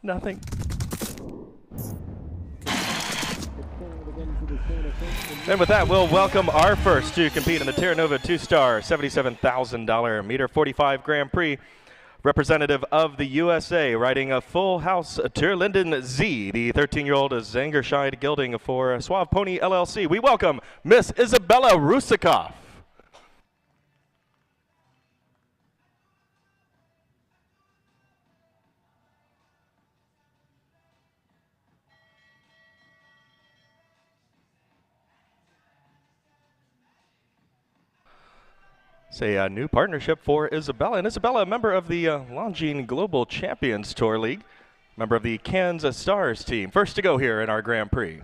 Nothing. And with that, we'll welcome our first to compete in the Terra Nova 2-star $77,000 meter 45 Grand Prix. Representative of the USA, riding a full house Terlinden Z, the 13-year-old Zangerscheid gelding for Suave Pony LLC. We welcome Miss Isabella Rusikoff. It's a new partnership for Isabella. And Isabella, a member of the Longines Global Champions Tour League, member of the Kansas Stars team. First to go here in our Grand Prix.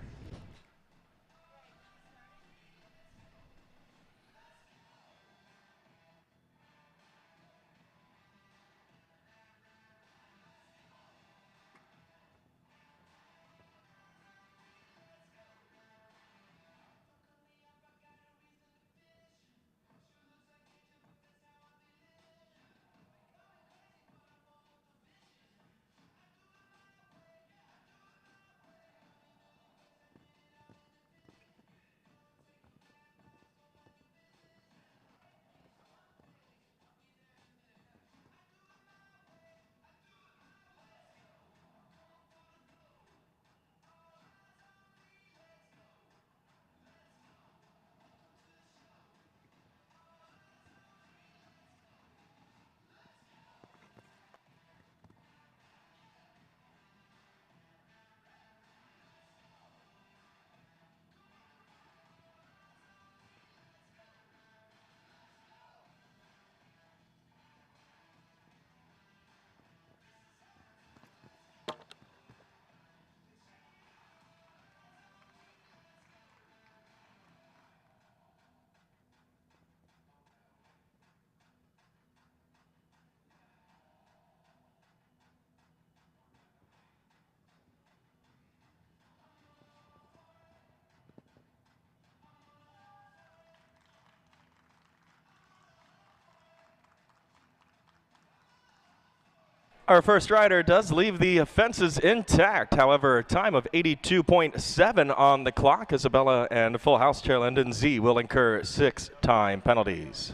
Our first rider does leave the fences intact. However, time of 82.7 on the clock. Isabella and Full House Terlinden Z will incur 6 time penalties.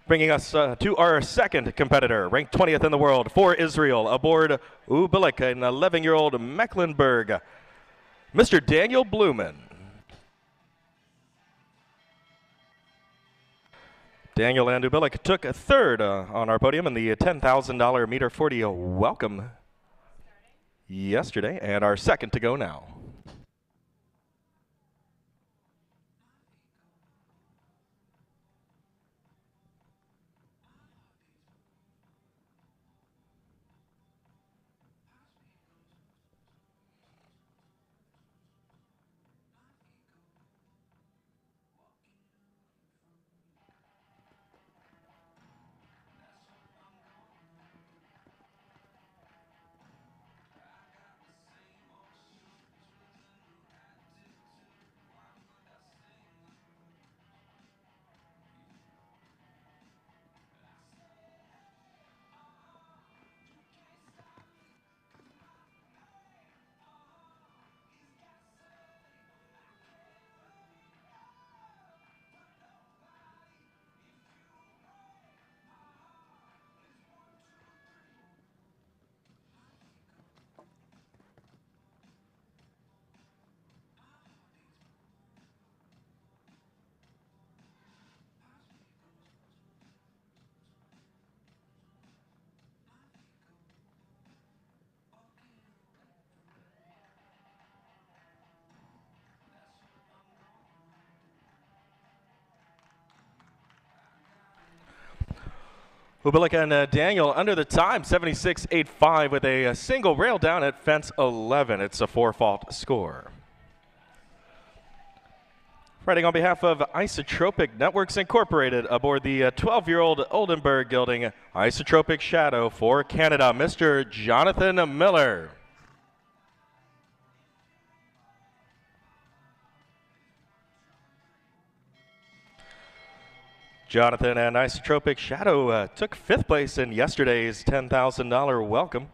Bringing us to our second competitor, ranked 20th in the world for Israel, aboard Ubilik, an 11-year-old Mecklenburg, Mr. Daniel Blumen. Daniel and Ubilik took third on our podium in the $10,000 meter 40 welcome yesterday, and our second to go now. Ubilik and Daniel under the time, 76.85 with a single rail down at fence 11. It's a 4-fault score. Riding on behalf of Isotropic Networks Incorporated aboard the 12-year-old Oldenburg gelding Isotropic Shadow for Canada, Mr. Jonathan Miller. Jonathan and Isotropic Shadow took 5th place in yesterday's $10,000 welcome.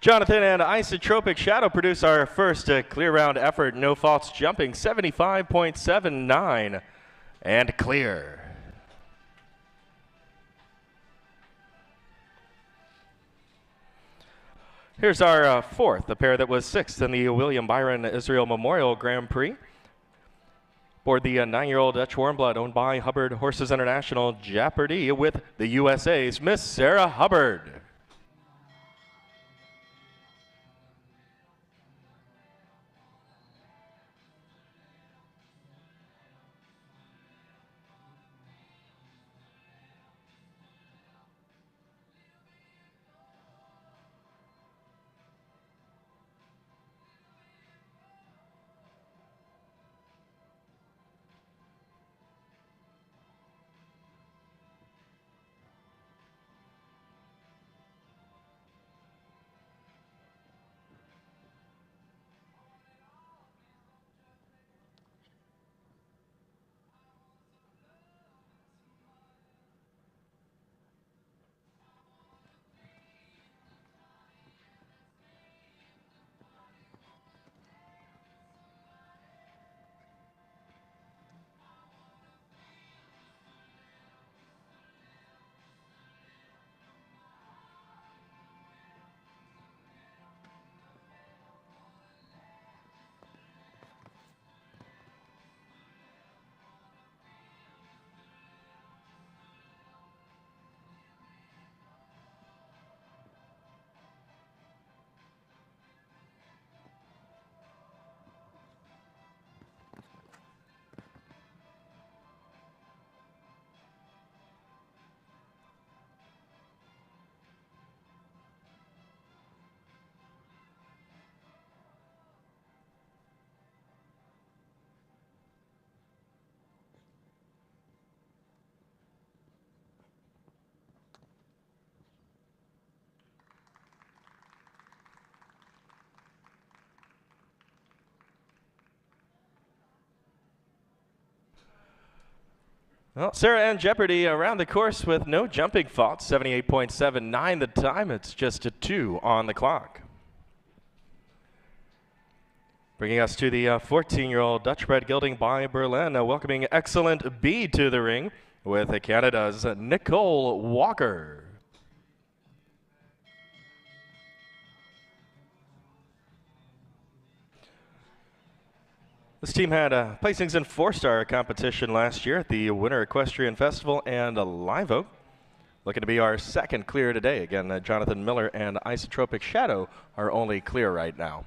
Jonathan and Isotropic Shadow produce our first clear round effort. No faults jumping, 75.79 and clear. Here's our fourth, the pair that was 6th in the William Byron Israel Memorial Grand Prix. Aboard the 9-year-old Dutch Warmblood owned by Hubbard Horses International, Jeopardy with the USA's Miss Sarah Hubbard. Well, Sarah and Jeopardy around the course with no jumping faults, 78.79 the time. It's just a 2 on the clock. Bringing us to the 14-year-old Dutch bred gelding by Berlin, welcoming Excellent B to the ring with Canada's Nicole Walker. This team had placings in 4-star competition last year at the Winter Equestrian Festival and Live Oak. Looking to be our second clear today. Again, Jonathan Miller and Isotropic Shadow are only clear right now.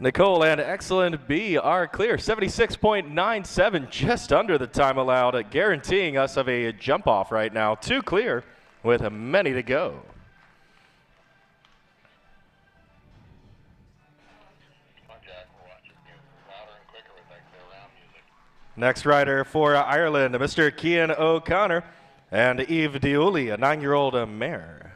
Nicole and Excellent B are clear. 76.97, just under the time allowed, guaranteeing us of a jump off right now. 2 clear with many to go. Next rider for Ireland, Mr. Cian O'Connor and Eve Diuli, a 9-year-old mare.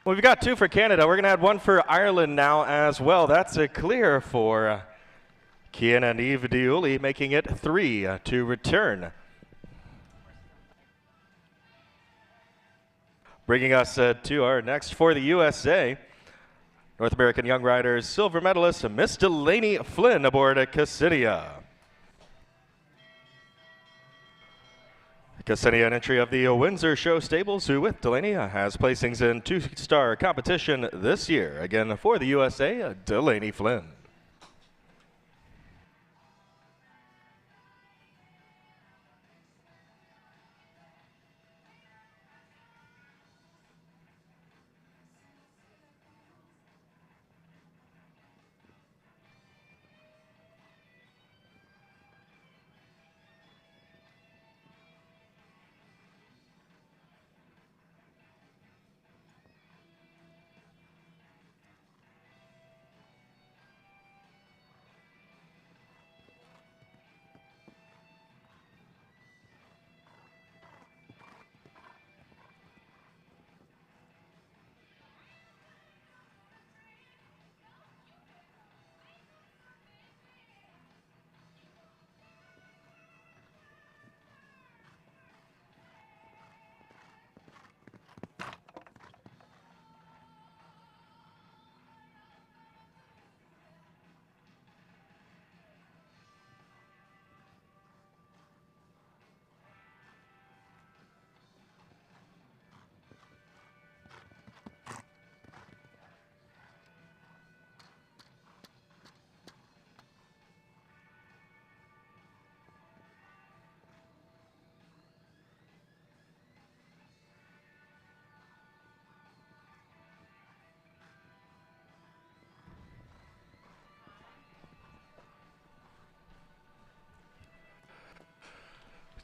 Well, we've got 2 for Canada. We're going to add 1 for Ireland now as well. That's a clear for Cian and Eve Diuli, making it 3 to return. Bringing us to our next for the USA, North American Young Riders silver medalist Miss Delaney Flynn aboard Cassinia. Cassinia, an entry of the Windsor Show Stables, who with Delaney has placings in 2-star competition this year. Again, for the USA, Delaney Flynn.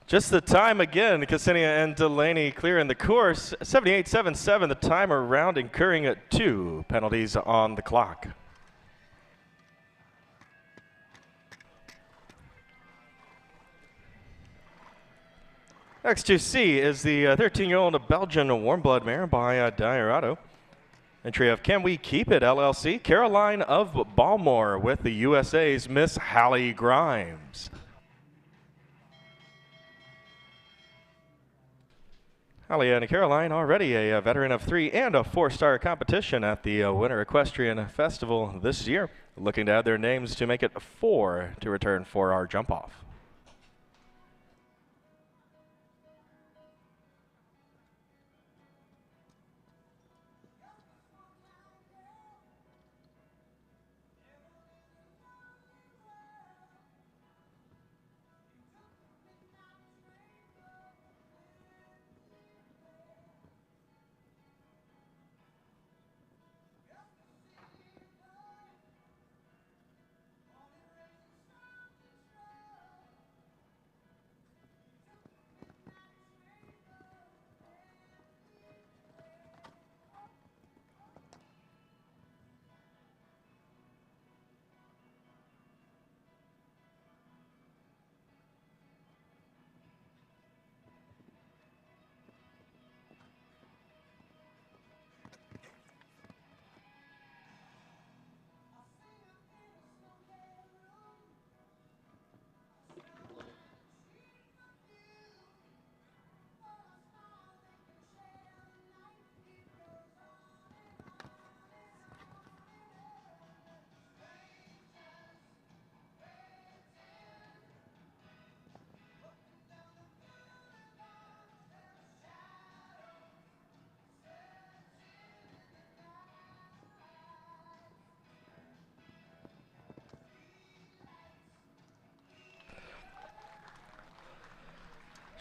Just the time again, Cassinia and Delaney clearing the course. 78.77 the time around, incurring 2 penalties on the clock. Next to see is the 13-year-old Belgian warm blood mare by Diorado. Entry of Can We Keep It LLC, Caroline of Balmore with the USA's Miss Hallie Grimes. Hallie and Caroline, already a veteran of 3 and a 4-star competition at the Winter Equestrian Festival this year, looking to add their names to make it 4 to return for our jump-off.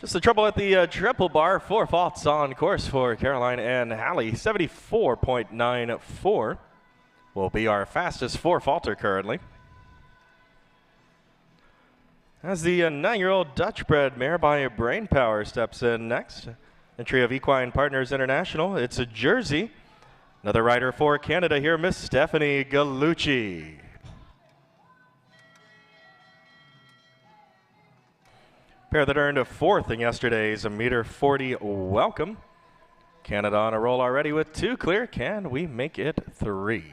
Just the trouble at the triple bar. 4 faults on course for Caroline and Hallie. 74.94 will be our fastest 4-faulter currently. As the 9-year-old Dutch-bred mare by Brain Power steps in next. Entry of Equine Partners International. It's a Jersey. Another rider for Canada here, Miss Stephanie Gallucci. Pair that earned a 4th in yesterday's meter 40 welcome. Canada on a roll already with 2 clear. Can we make it 3?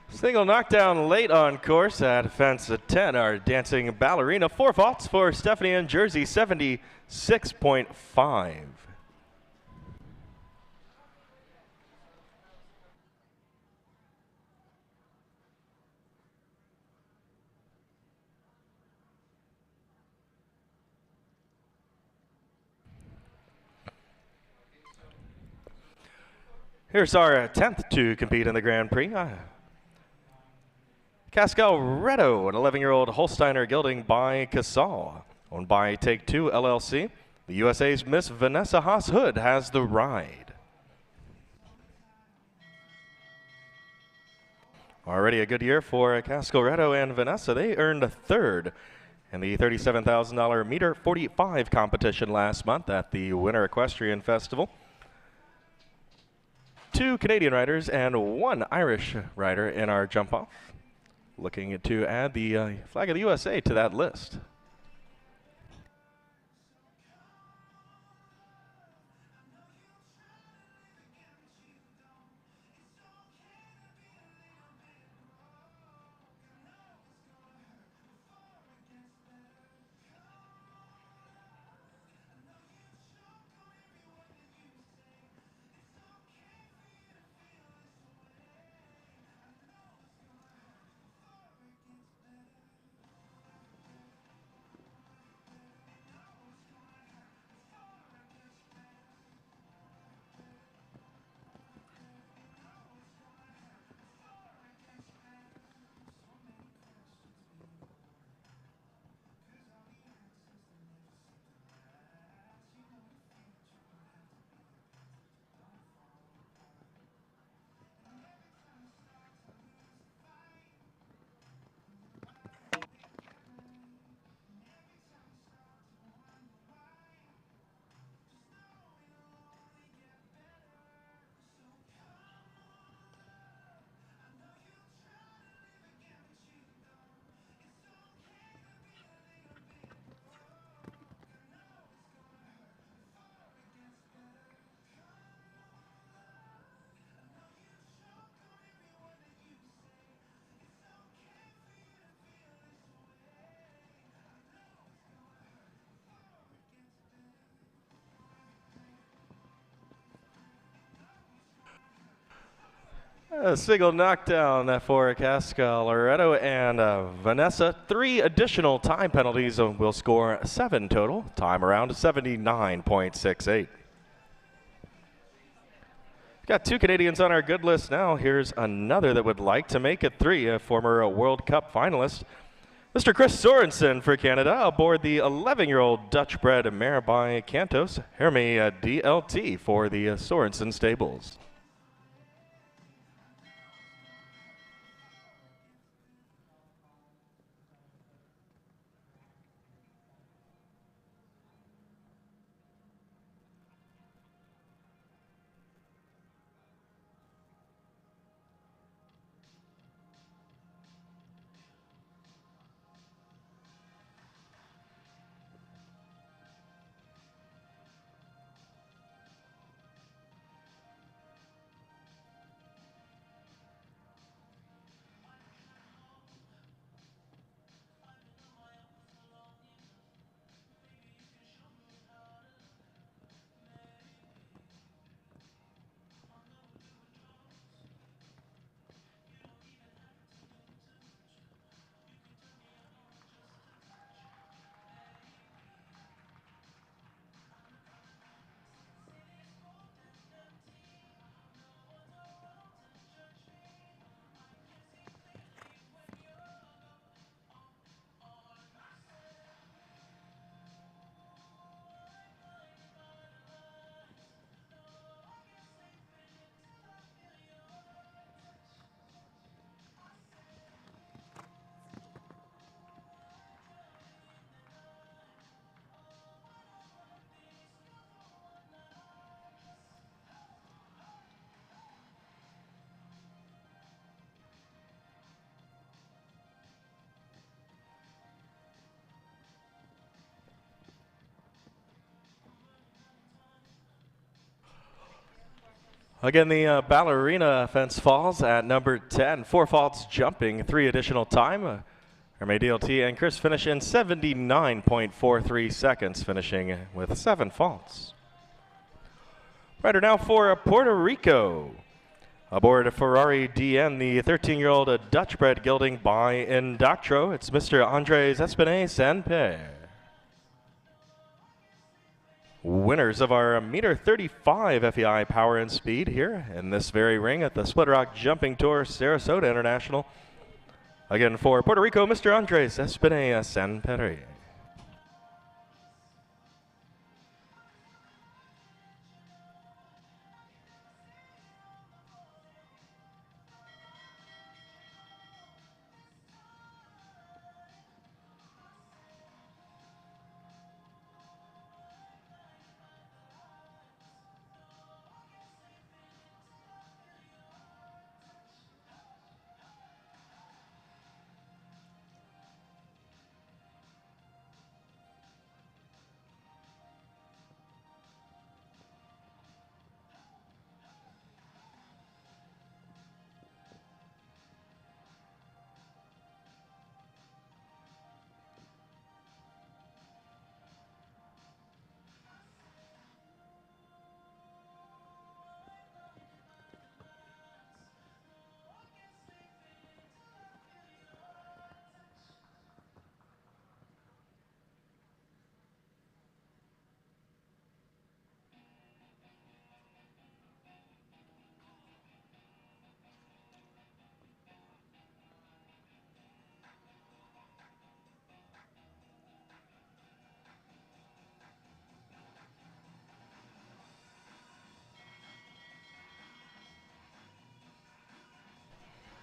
Single knockdown late on course at fence 10. Our dancing ballerina. 4 faults for Stephanie and Jersey. 76.5. Here's our 10th to compete in the Grand Prix. Cascalretto, an 11-year-old Holsteiner gelding by Casal, owned by Take Two LLC. The USA's Miss Vanessa Haas-Hood has the ride. Already a good year for Cascalretto and Vanessa. They earned a 3rd in the $37,000 meter 45 competition last month at the Winter Equestrian Festival. 2 Canadian riders and 1 Irish rider in our jump-off. Looking to add the flag of the USA to that list. A single knockdown for Casca, Loretto, and Vanessa. 3 additional time penalties will score 7 total. Time around 79.68. Got 2 Canadians on our good list now. Here's another that would like to make it 3, a former World Cup finalist. Mr. Chris Sorensen for Canada aboard the 11-year-old Dutch-bred mare by Cantos, Hermie DLT for the Sorensen stables. Again, the ballerina fence falls at number 10. 4 faults jumping, 3 additional time. Hermie DLT and Chris finish in 79.43 seconds, finishing with 7 faults. Rider now for Puerto Rico. Aboard a Ferrari DN, the 13-year-old Dutch-bred gelding by Indoctro. It's Mr. Andres Espinay-Sanpé. Winners of our meter 35 FEI power and speed here in this very ring at the Split Rock Jumping Tour Sarasota International. Again for Puerto Rico, Mr. Andres Espinay-Sanpé.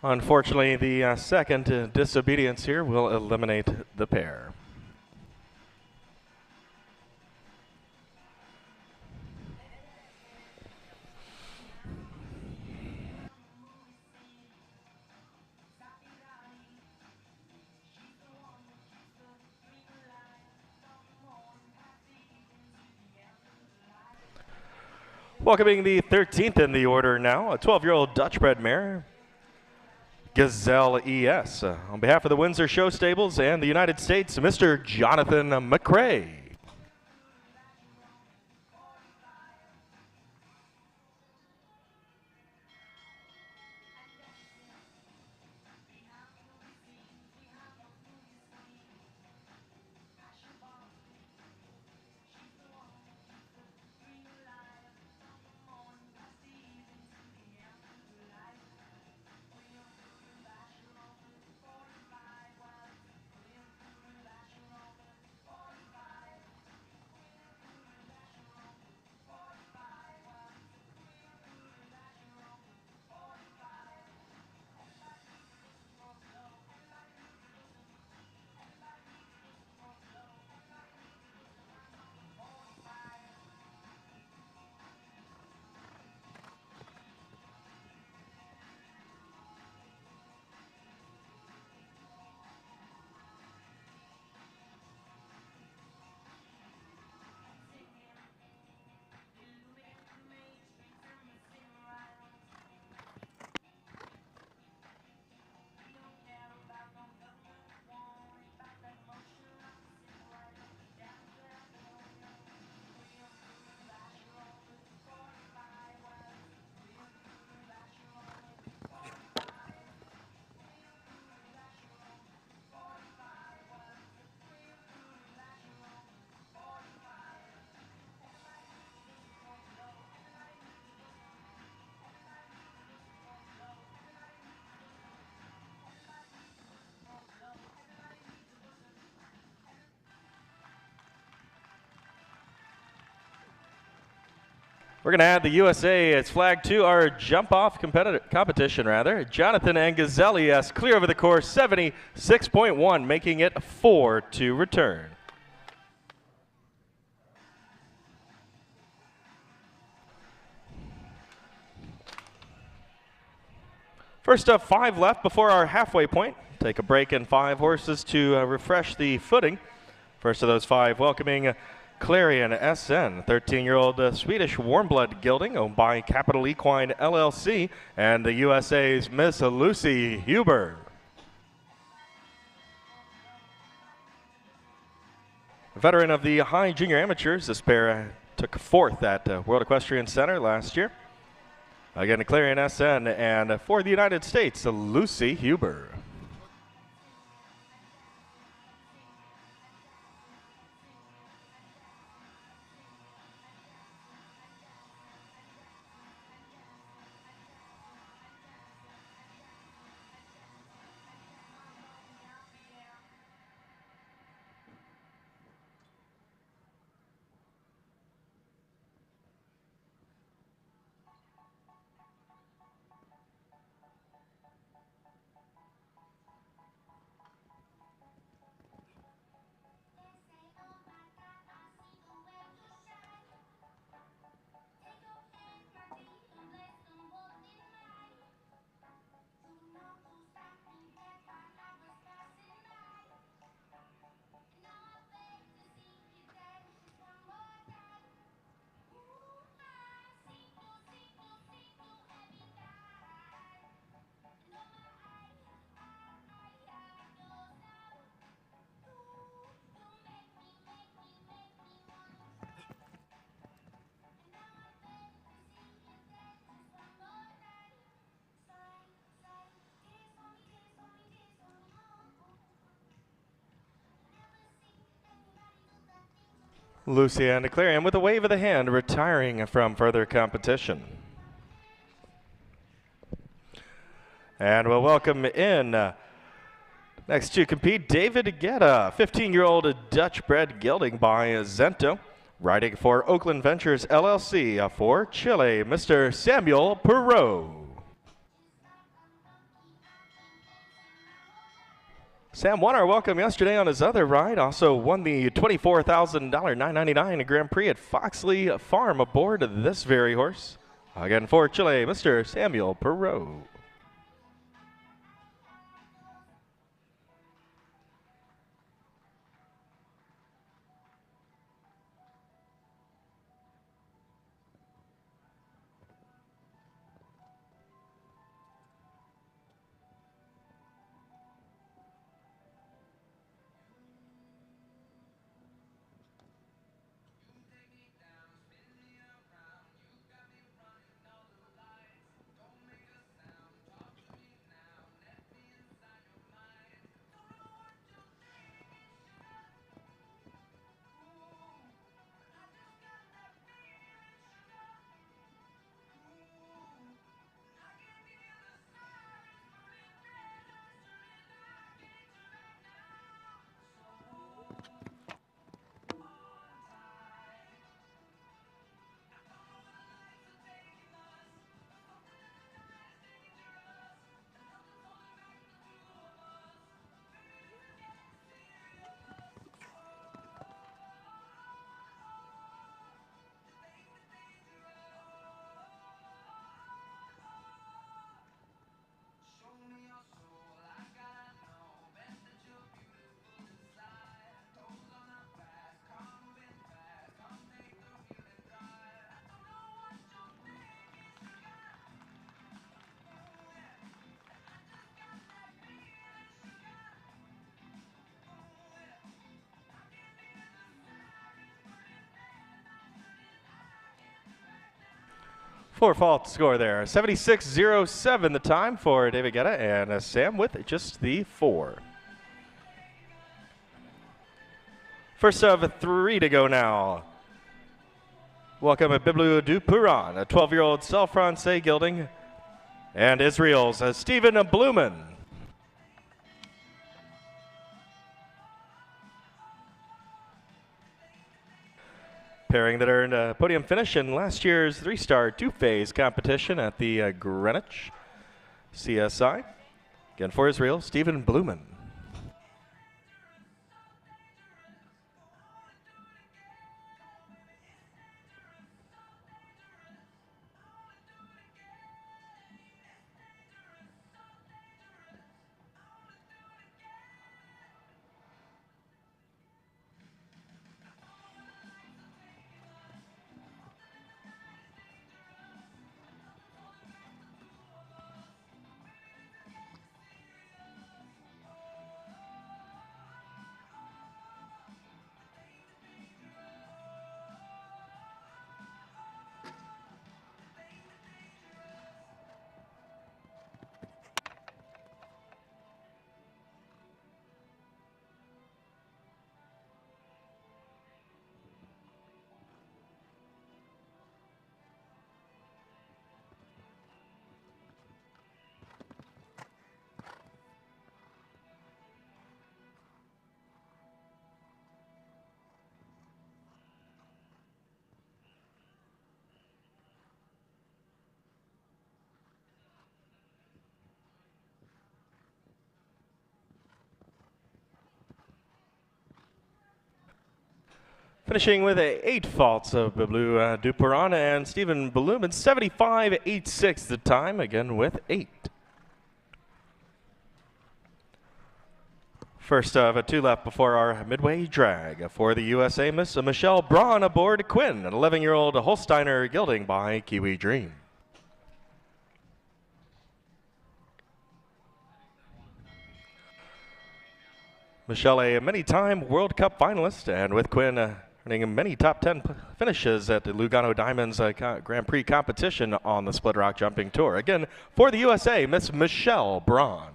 Unfortunately, the second disobedience here will eliminate the pair. Welcoming the 13th in the order now, a 12-year-old Dutch-bred mare, Gazelle ES. On behalf of the Windsor Show Stables and the United States, Mr. Jonathan McRae. We're going to add the USA as flag to our jump-off competition. Jonathan Angazelli has clear over the course, 76.1, making it 4 to return. First up, 5 left before our halfway point. Take a break in 5 horses to refresh the footing. First of those 5, welcoming Clarion SN, 13-year-old Swedish warm-blood gelding owned by Capital Equine LLC and the USA's Miss Lucy Huber. A veteran of the high junior amateurs, this pair took 4th at World Equestrian Center last year. Again, Clarion SN, and for the United States, Lucy Huber. Lucy and Clarion with a wave of the hand, retiring from further competition. And we'll welcome in next to compete David Guetta, 15-year-old Dutch-bred gelding by Zento, riding for Oakland Ventures LLC for Chile, Mr. Samuel Perot. Sam won our welcome yesterday on his other ride. Also won the $24,000 $9.99 Grand Prix at Foxley Farm aboard this very horse. Again for Chile, Mr. Samuel Perot. Four fault score there. 76.07 the time for David Guetta, and Sam with just the 4. First of 3 to go now. Welcome Biblou du Puran, a 12-year-old Cell Francais gelding, and Israel's Stephen Blumen. Pairing that earned a podium finish in last year's three-star two-phase competition at the Greenwich CSI. Again, for Israel, Stephen Blumen. Finishing with 8 faults of Blue Duperon and Stephen Blumen, 75.86 the time, again with 8. First of 2 left before our midway drag. For the USA, Miss Michelle Braun aboard Quinn, an 11-year-old Holsteiner gelding by Kiwi Dream. Michelle, a many-time World Cup finalist, and with Quinn earning many top 10 finishes at the Lugano Diamonds Grand Prix competition on the Split Rock Jumping Tour. Again, for the USA, Miss Michelle Braun.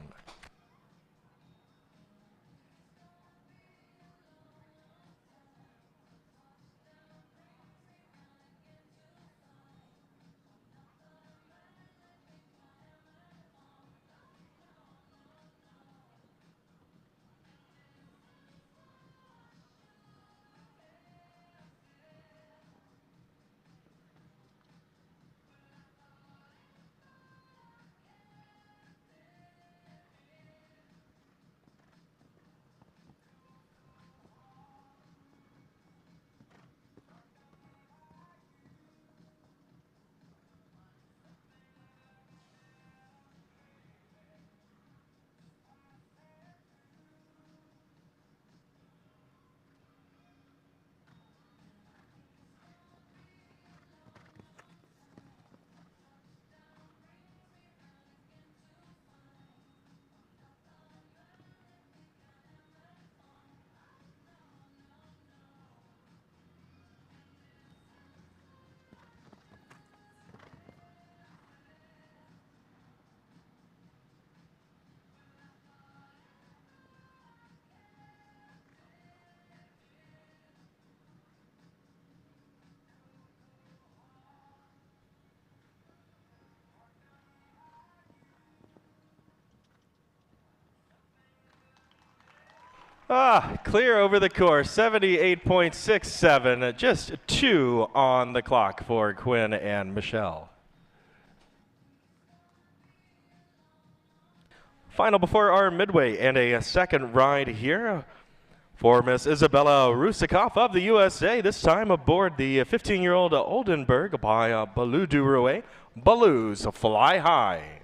Clear over the course, 78.67, just 2 on the clock for Quinn and Michelle. Final before our midway and a second ride here for Miss Isabella Rusikoff of the USA, this time aboard the 15-year-old Oldenburg by Baloo Durouet. Baloo's Fly High.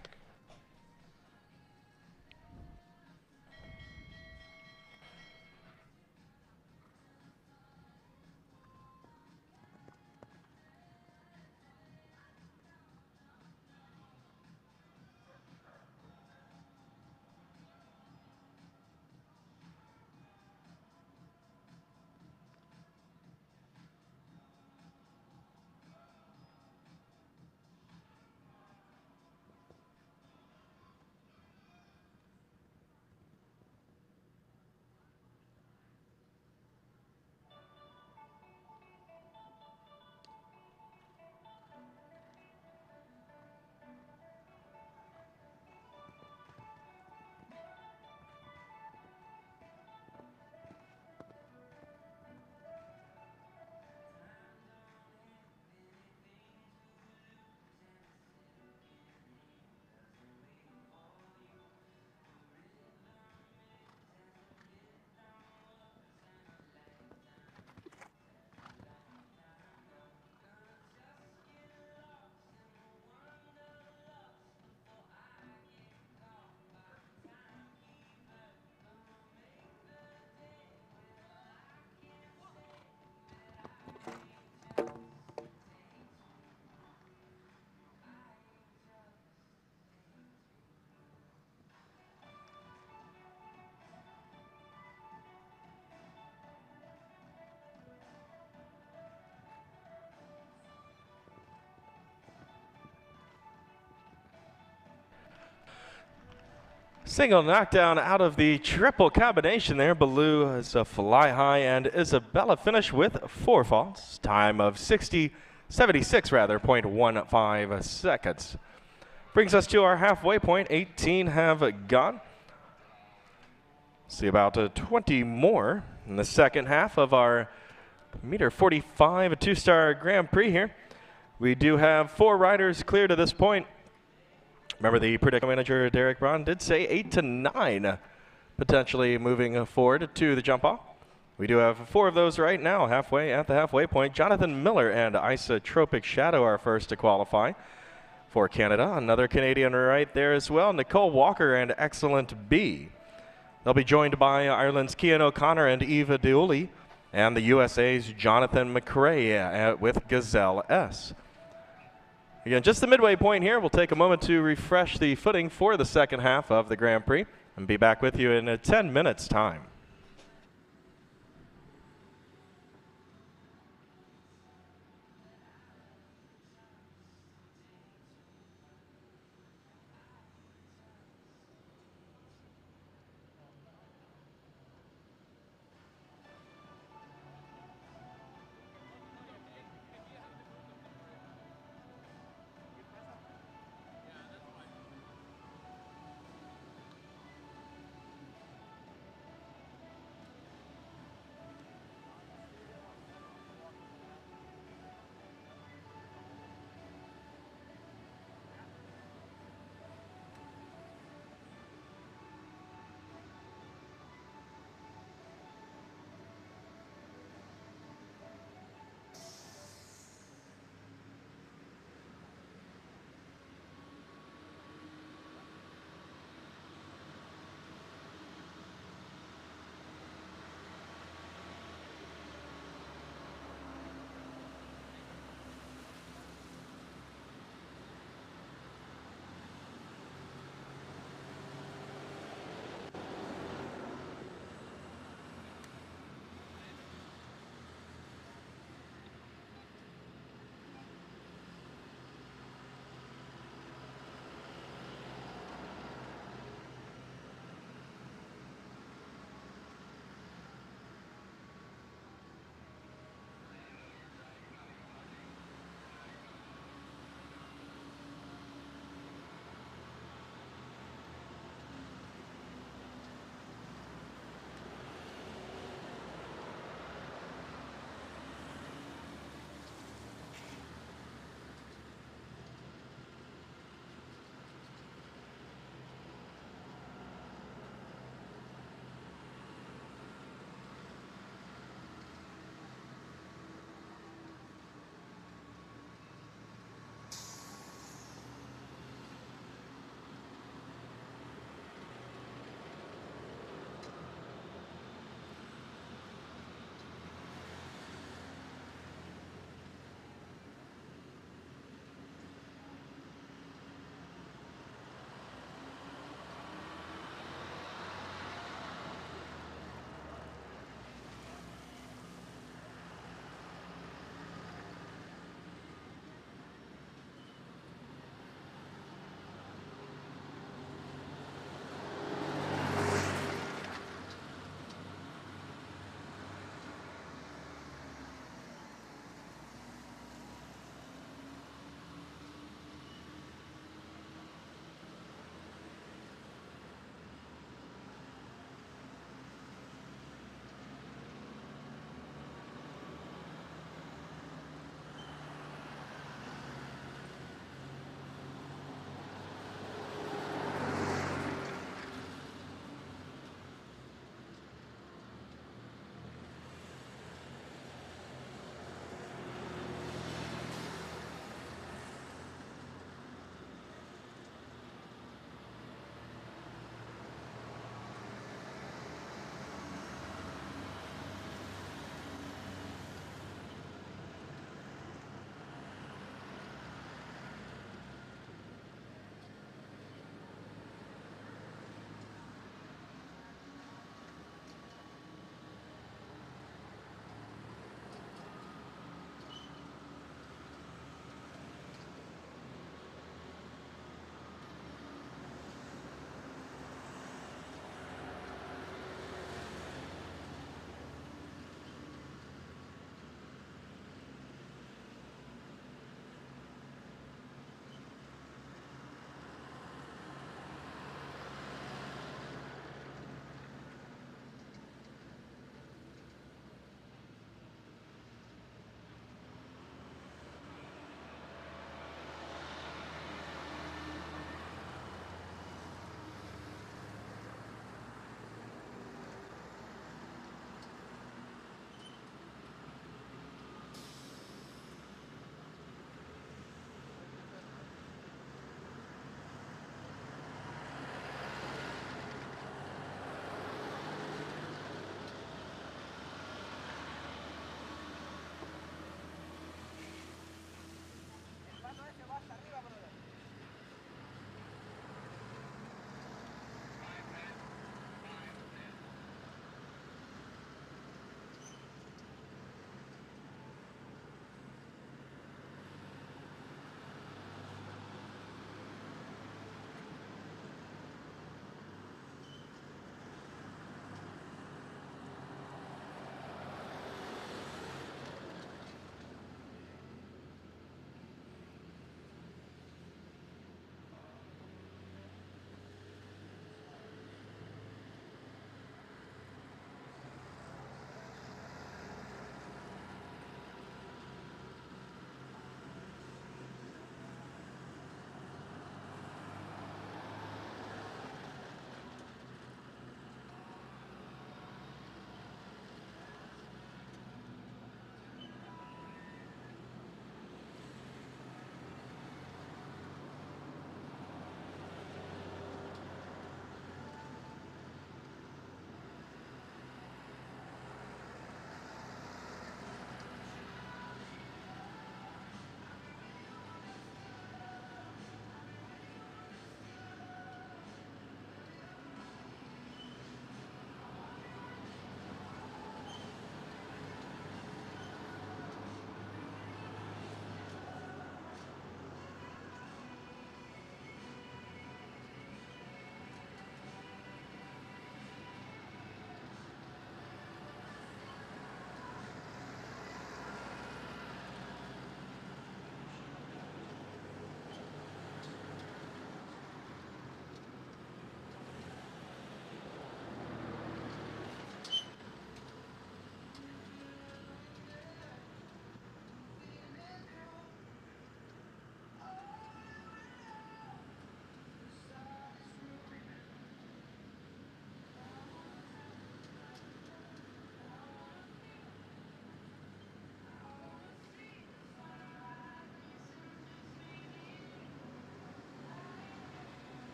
Single knockdown out of the triple combination there. Baloo is a fly high, and Isabella finished with 4 faults. Time of 76 rather, 0.15 seconds. Brings us to our halfway point. 18 have gone. See about 20 more in the second half of our meter 45 two-star Grand Prix here. We do have 4 riders clear to this point. Remember, the prediction manager, Derek Braun, did say 8 to 9 potentially moving forward to the jump off. We do have 4 of those right now, halfway at the halfway point. Jonathan Miller and Isotropic Shadow are first to qualify for Canada. Another Canadian right there as well, Nicole Walker and Excellent B. They'll be joined by Ireland's Cian O'Connor and Eva Diuli, and the USA's Jonathan McRae with Gazelle S. Again, just the midway point here. We'll take a moment to refresh the footing for the second half of the Grand Prix and be back with you in 10 minutes' time.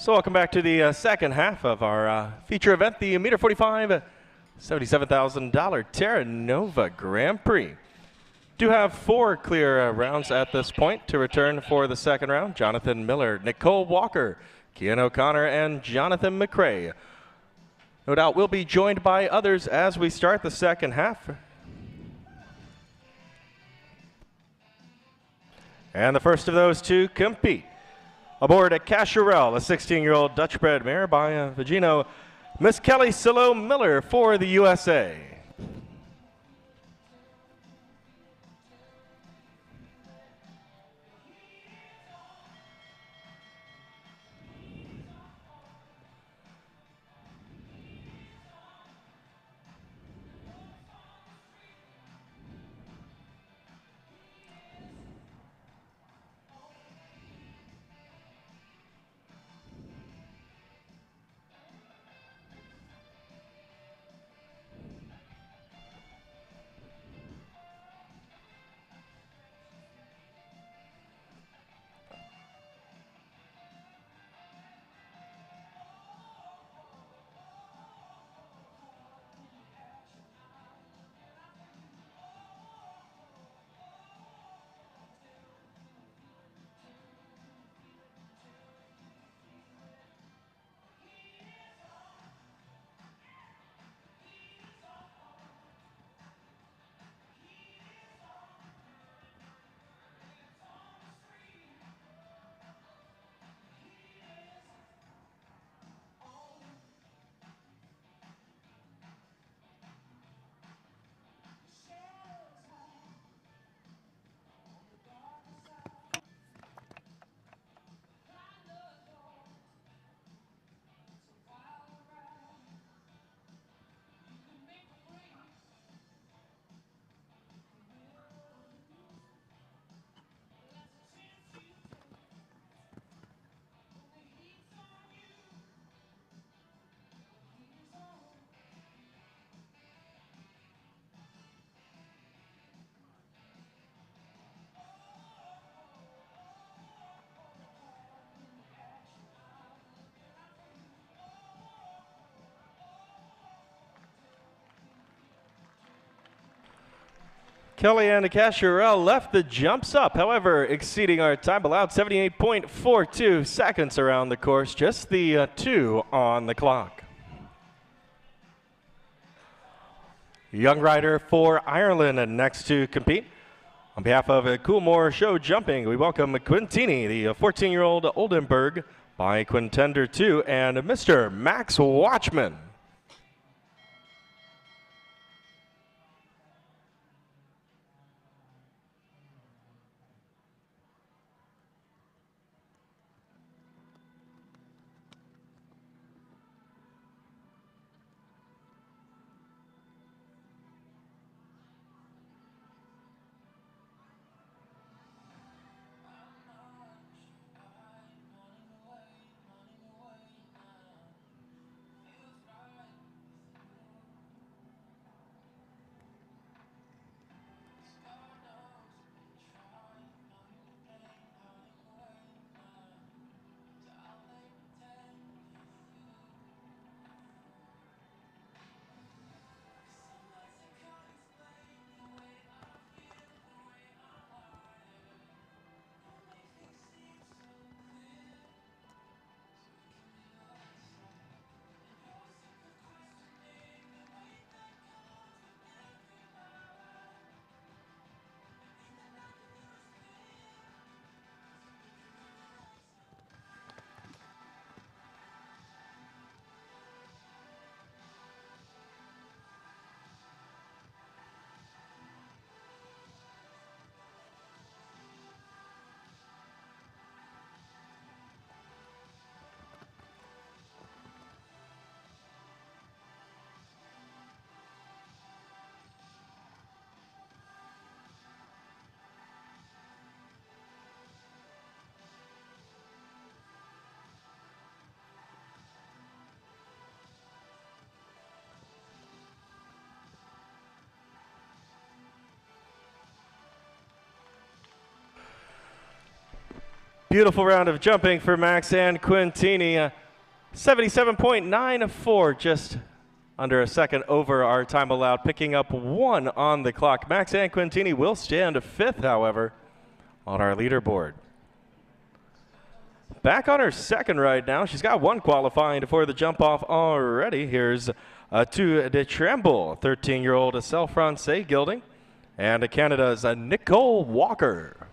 So welcome back to the second half of our feature event, the meter 45 $77,000 Terra Nova Grand Prix. Do have 4 clear rounds at this point to return for the second round. Jonathan Miller, Nicole Walker, Kian O'Connor, and Jonathan McCrae. No doubt we'll be joined by others as we start the second half. And the first of those to compete. Aboard a Casherelle, a 16-year-old Dutch-bred mare by Vigino, Miss Kelly Silo Miller for the USA. Kelly and Casherelle left the jumps up, however, exceeding our time allowed, 78.42 seconds around the course, just the 2 on the clock. Young rider for Ireland next to compete. On behalf of Coolmore Show Jumping, we welcome Quintini, the 14-year-old Oldenburg by Quintender 2, and Mr. Max Watchman. Beautiful round of jumping for Max and Quintini. 77.94, just under a second over our time allowed, picking up 1 on the clock. Max and Quintini will stand 5th, however, on our leaderboard. Back on her second ride now. She's got 1 qualifying for the jump off already. Here's to de Tremble, 13-year-old Cell Francais gelding, and Canada's Nicole Walker.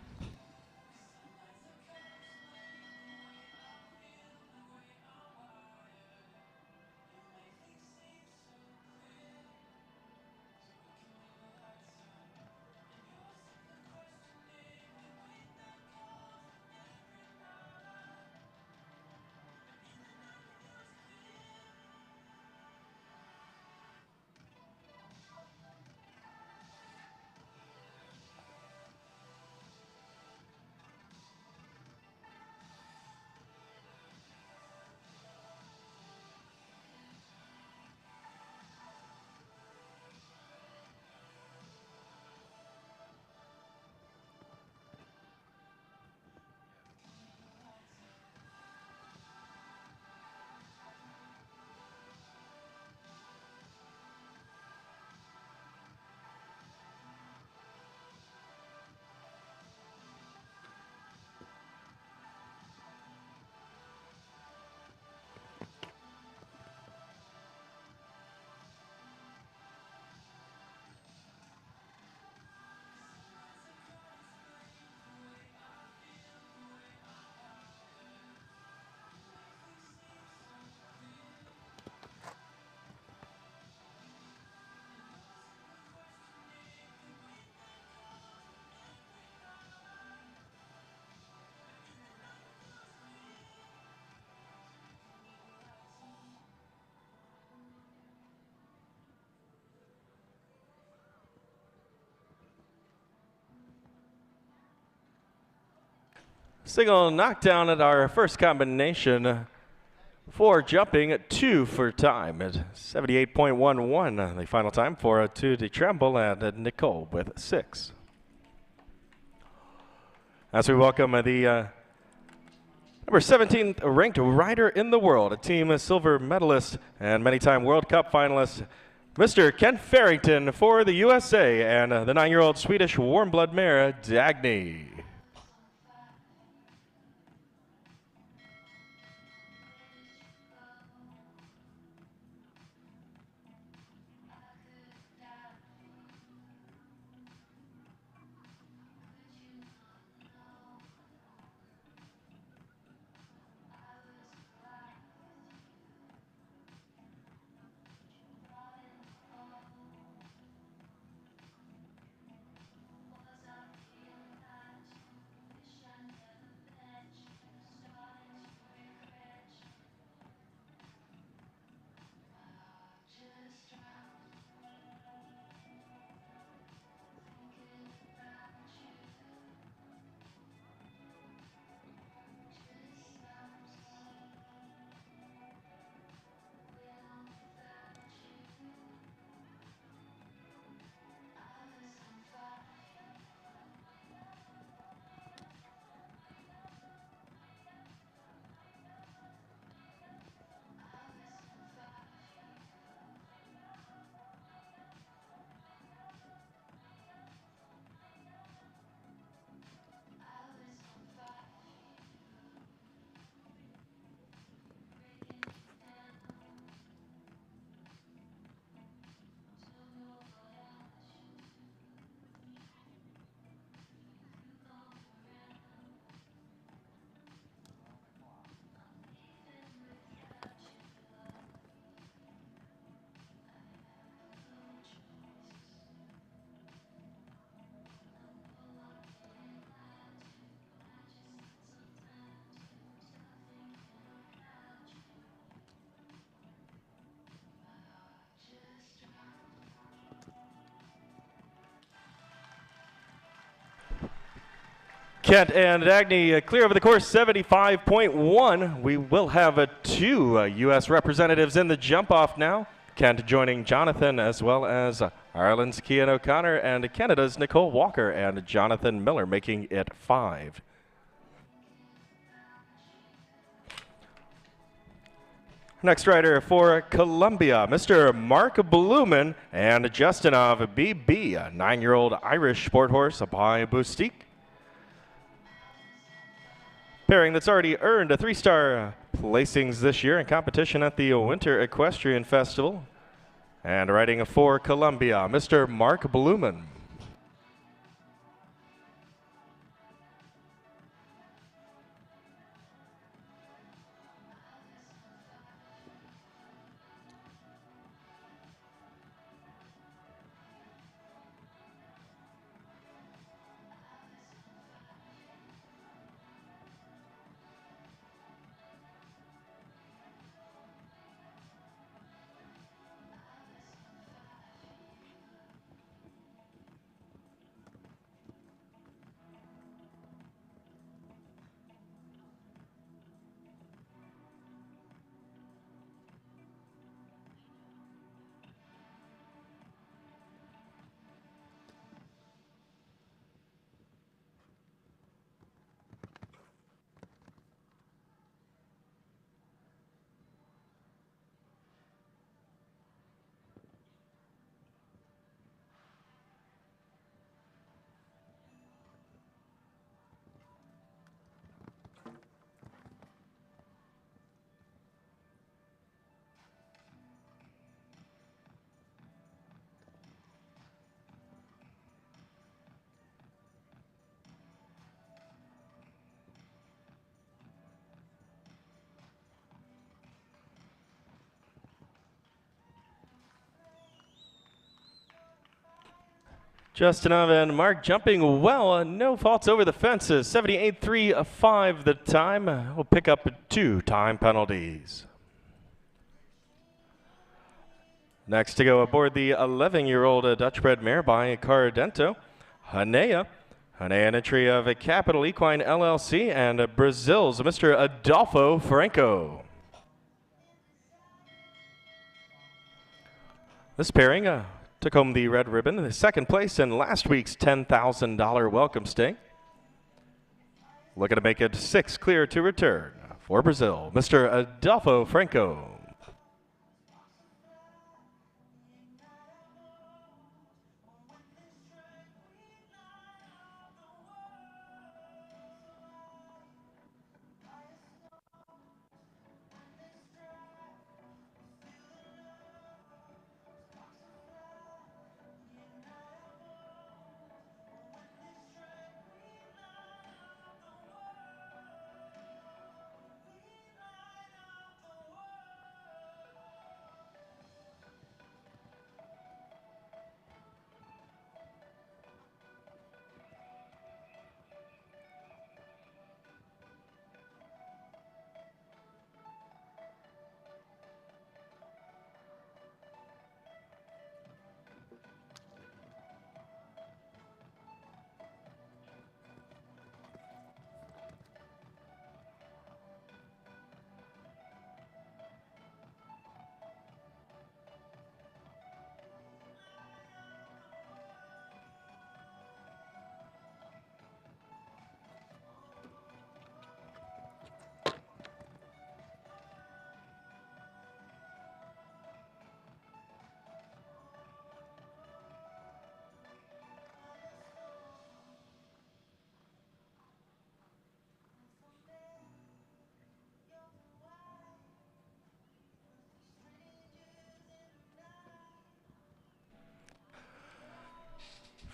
Single knockdown at our first combination for jumping, 2 for time at 78.11. The final time for to de Tremble and Nicole with 6. As we welcome the number 17th ranked rider in the world, a team silver medalist and many-time World Cup finalist, Mr. Ken Farrington for the USA, and the 9-year-old Swedish warm blood mare, Dagny. Kent and Dagny clear over the course, 75.1. We will have 2 U.S. representatives in the jump-off now. Kent joining Jonathan, as well as Ireland's Cian O'Connor and Canada's Nicole Walker, and Jonathan Miller making it 5. Next rider for Columbia, Mr. Mark Blumen and Justinov BB, a 9-year-old Irish sport horse by Boustique. Pairing that's already earned a 3-star placings this year in competition at the Winter Equestrian Festival. And riding for Columbia, Mr. Mark Blumen. Justinov and Mark jumping well, no faults over the fences. 78.35 the time. We'll pick up 2 time penalties. Next to go aboard the 11-year-old Dutch-bred mare by Cardento, Hanea. Hanea, an entry of a Capital Equine LLC, and Brazil's Mr. Adolfo Franco. This pairing took home the red ribbon, the second place in last week's $10,000 welcome stake. Looking to make it 6 clear to return for Brazil, Mr. Adolfo Franco.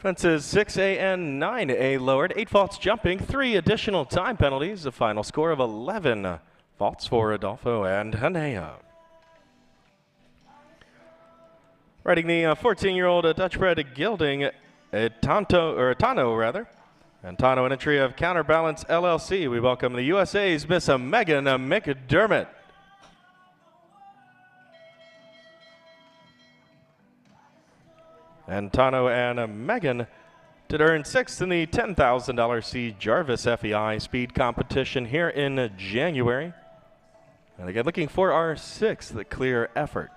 Fences 6A and 9A lowered, 8 faults jumping, 3 additional time penalties, a final score of 11 faults for Adolfo and Hanea. Riding the 14-year-old Dutch-bred gelding, Tano rather. And Tano, an entry of Counterbalance LLC. We welcome the USA's Miss Megan McDermott. And Tano and Megan did earn 6th in the $10,000 C. Jarvis FEI speed competition here in January. And again, looking for our 6th clear effort.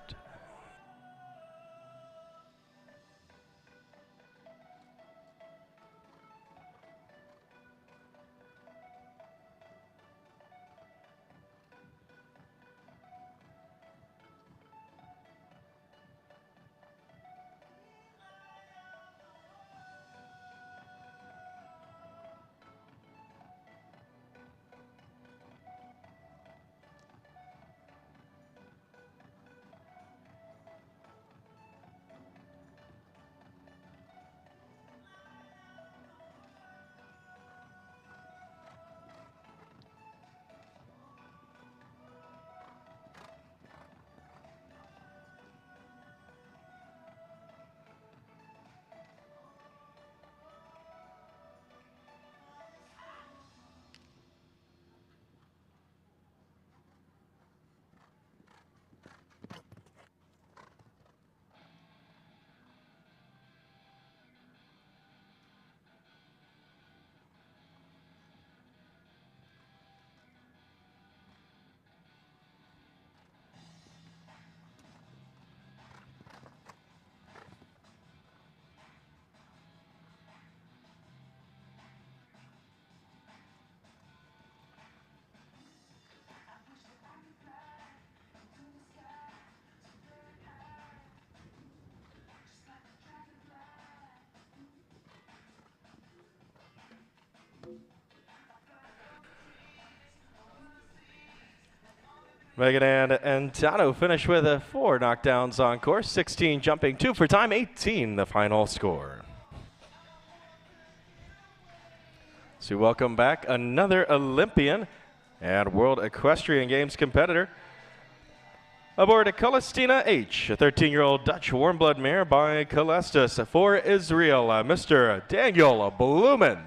Megan and Tano finish with 4 knockdowns on course, 16 jumping, 2 for time, 18 the final score. So welcome back another Olympian and World Equestrian Games competitor aboard Celestina H, a 13-year-old Dutch warm-blood mare by Celestis for Israel, Mr. Daniel Blumen.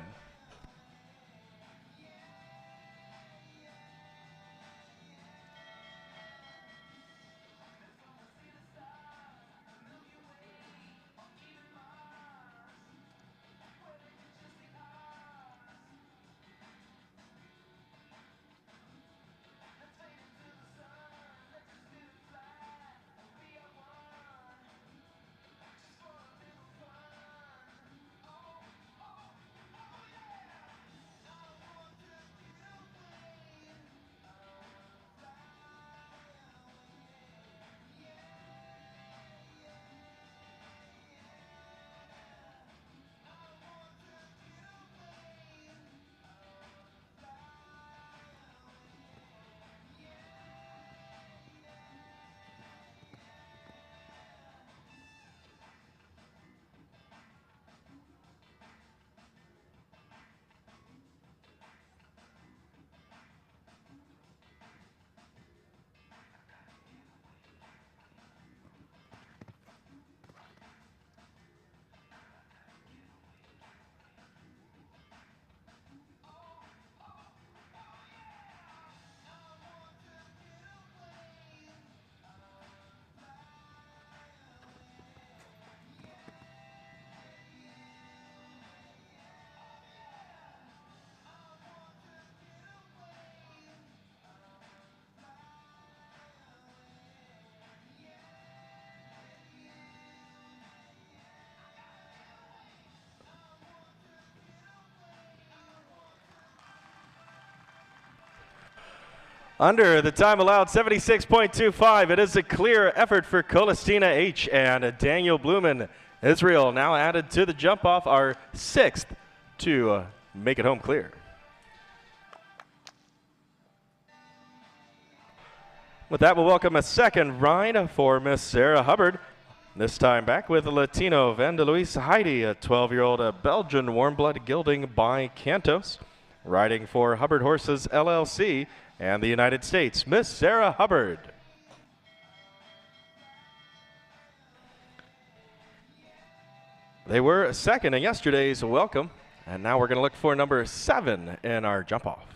Under the time allowed, 76.25. It is a clear effort for Celestina H and Daniel Blumen. Israel now added to the jump off, our 6th to make it home clear. With that, we'll welcome a second ride for Miss Sarah Hubbard. This time back with Latino Vandeluis Heidi, a 12-year-old Belgian warm-blood gelding by Cantos. Riding for Hubbard Horses LLC and the United States, Miss Sarah Hubbard. They were second in yesterday's welcome, and now we're going to look for number 7 in our jump off.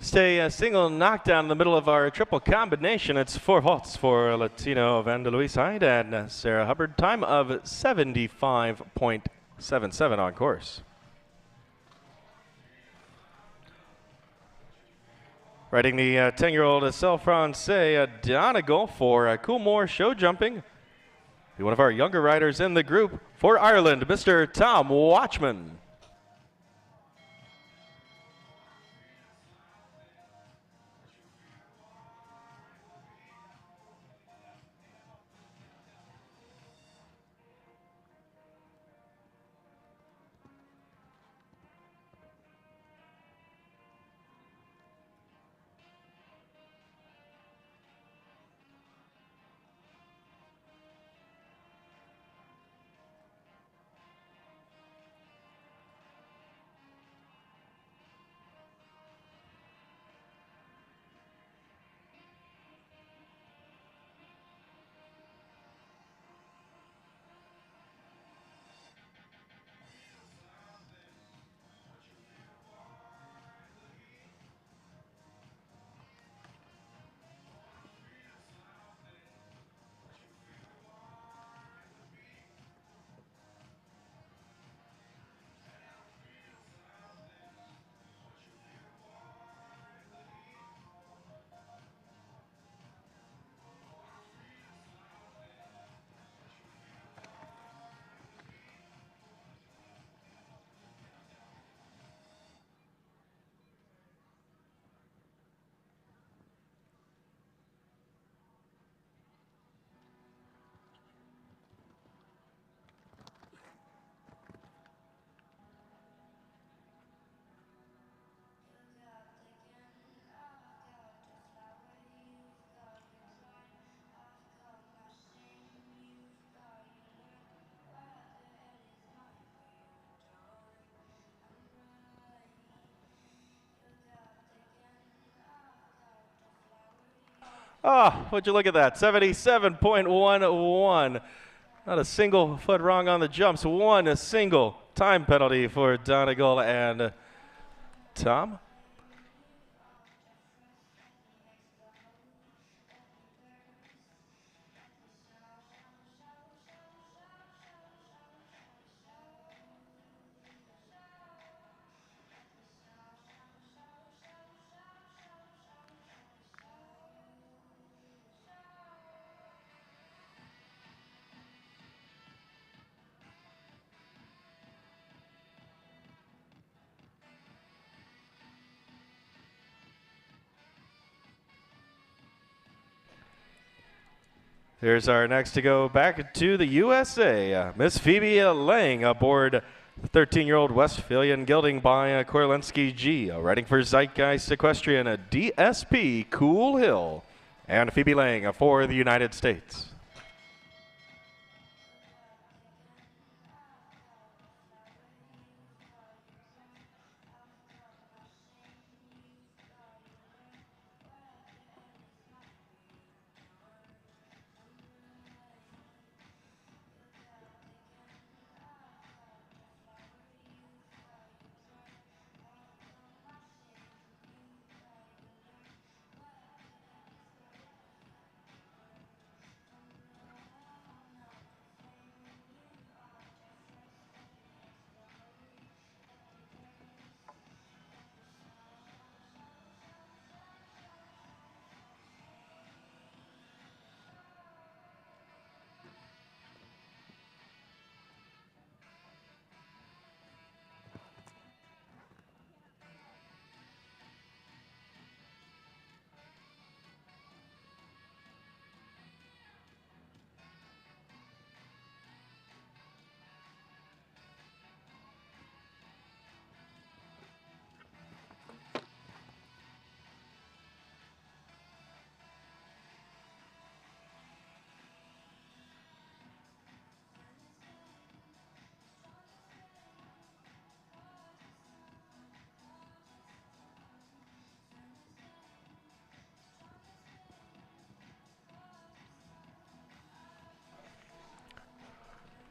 Stay a single knockdown in the middle of our triple combination. It's 4 halts for Latino Vandeluis Hyde and Sarah Hubbard. Time of 75.77 on course. Riding the 10-year-old Cell Francais Donegal for Coolmore Show Jumping. One of our younger riders in the group for Ireland, Mr. Tom Watchman. Oh, would you look at that? 77.11. Not a single foot wrong on the jumps. A single time penalty for Donegal and Tom. Here's our next to go back to the USA. Miss Phoebe Lang aboard the 13-year-old Westphalian gelding by Korlinski G. Riding for Zeitgeist Equestrian, DSP Cool Hill. And Phoebe Lang for the United States.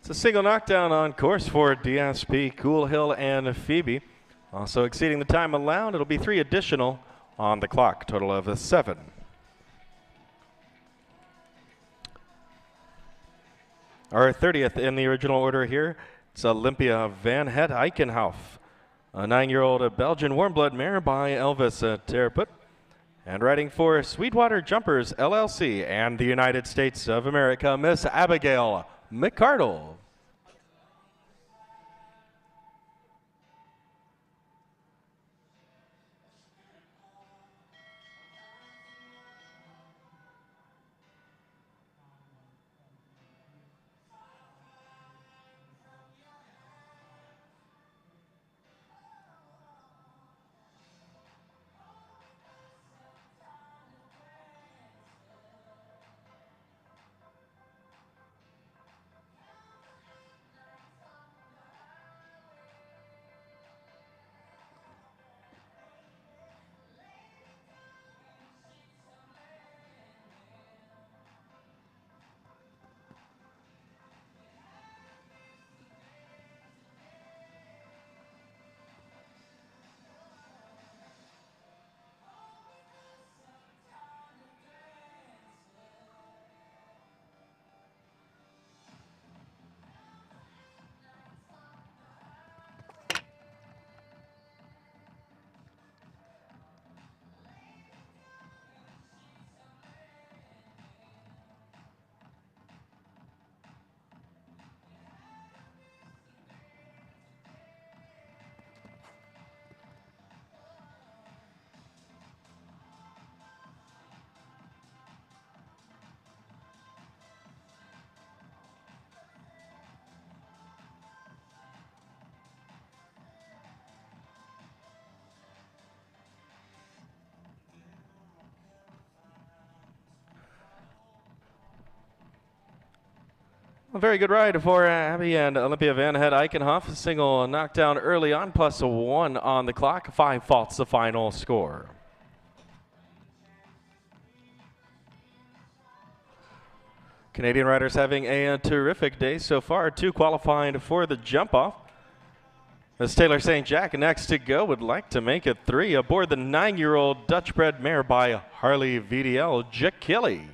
It's a single knockdown on course for DSP, Cool Hill, and Phoebe. Also exceeding the time allowed, it'll be 3 additional on the clock, total of 7. Our 30th in the original order here, it's Olympia Van Het Eichenhoff, a 9-year-old Belgian warm-blood mare by Elvis Terput. And riding for Sweetwater Jumpers LLC and the United States of America, Miss Abigail McCardle. A very good ride for Abby and Olympia Van Het Eichenhoff. A single knockdown early on, +1 on the clock. 5 faults the final score. Canadian riders having a terrific day so far. 2 qualifying for the jump off. As Taylor St. Jack next to go would like to make it 3 aboard the 9-year-old Dutch bred mare by Harley VDL, Jacquilly.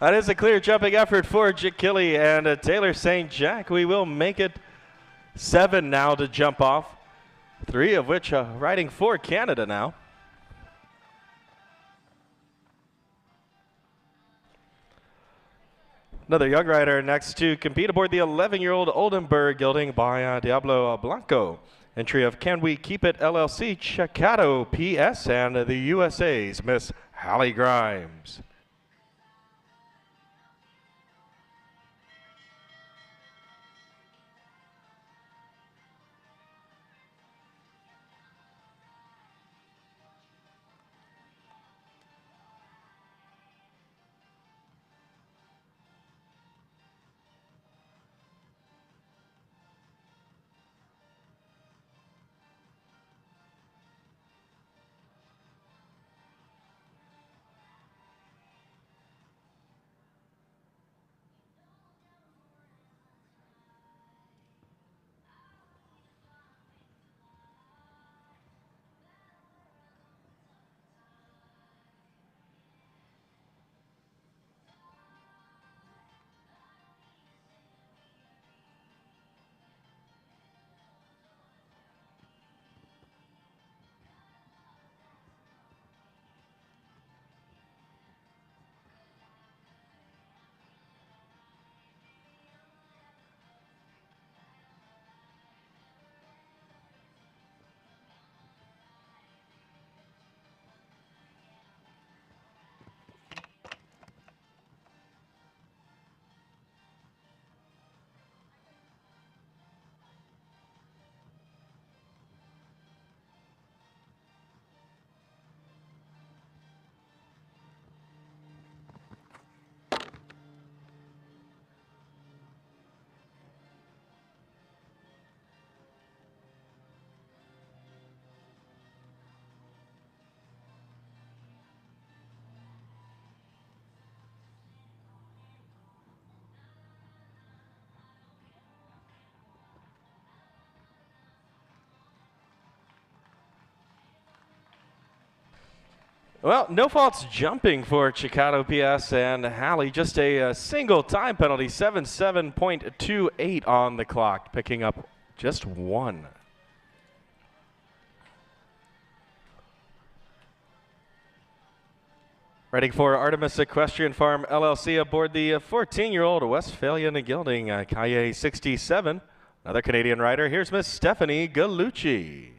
That is a clear jumping effort for Jacquilly and Taylor St. Jack. We will make it 7 now to jump off, 3 of which riding for Canada now. Another young rider next to compete aboard the 11-year-old Oldenburg gelding by Diablo Blanco. Entry of Can We Keep It LLC, Chicago PS, and the USA's Miss Hallie Grimes. Well, no faults jumping for Chicago PS and Hallie. Just a single time penalty, 77.28 on the clock, picking up just 1. Riding for Artemis Equestrian Farm LLC aboard the 14-year-old Westphalian gelding, Kaye 67. Another Canadian rider. Here's Miss Stephanie Gallucci.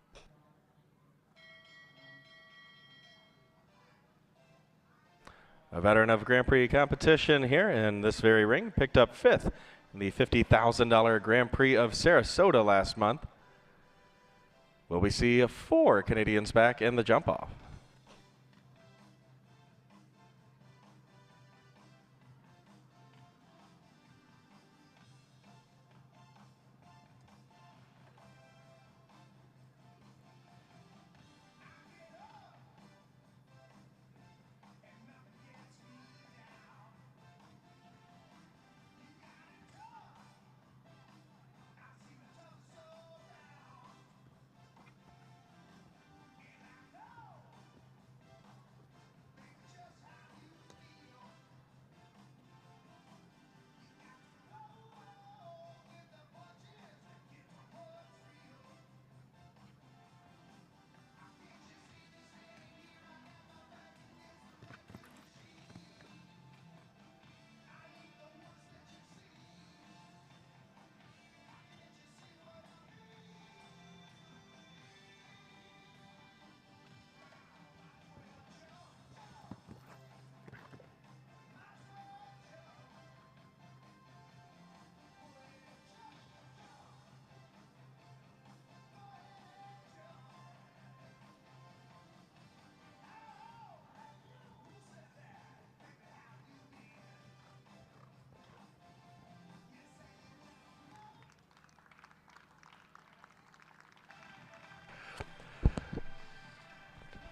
A veteran of Grand Prix competition here in this very ring, picked up 5th in the $50,000 Grand Prix of Sarasota last month. Will we see 4 Canadians back in the jump-off?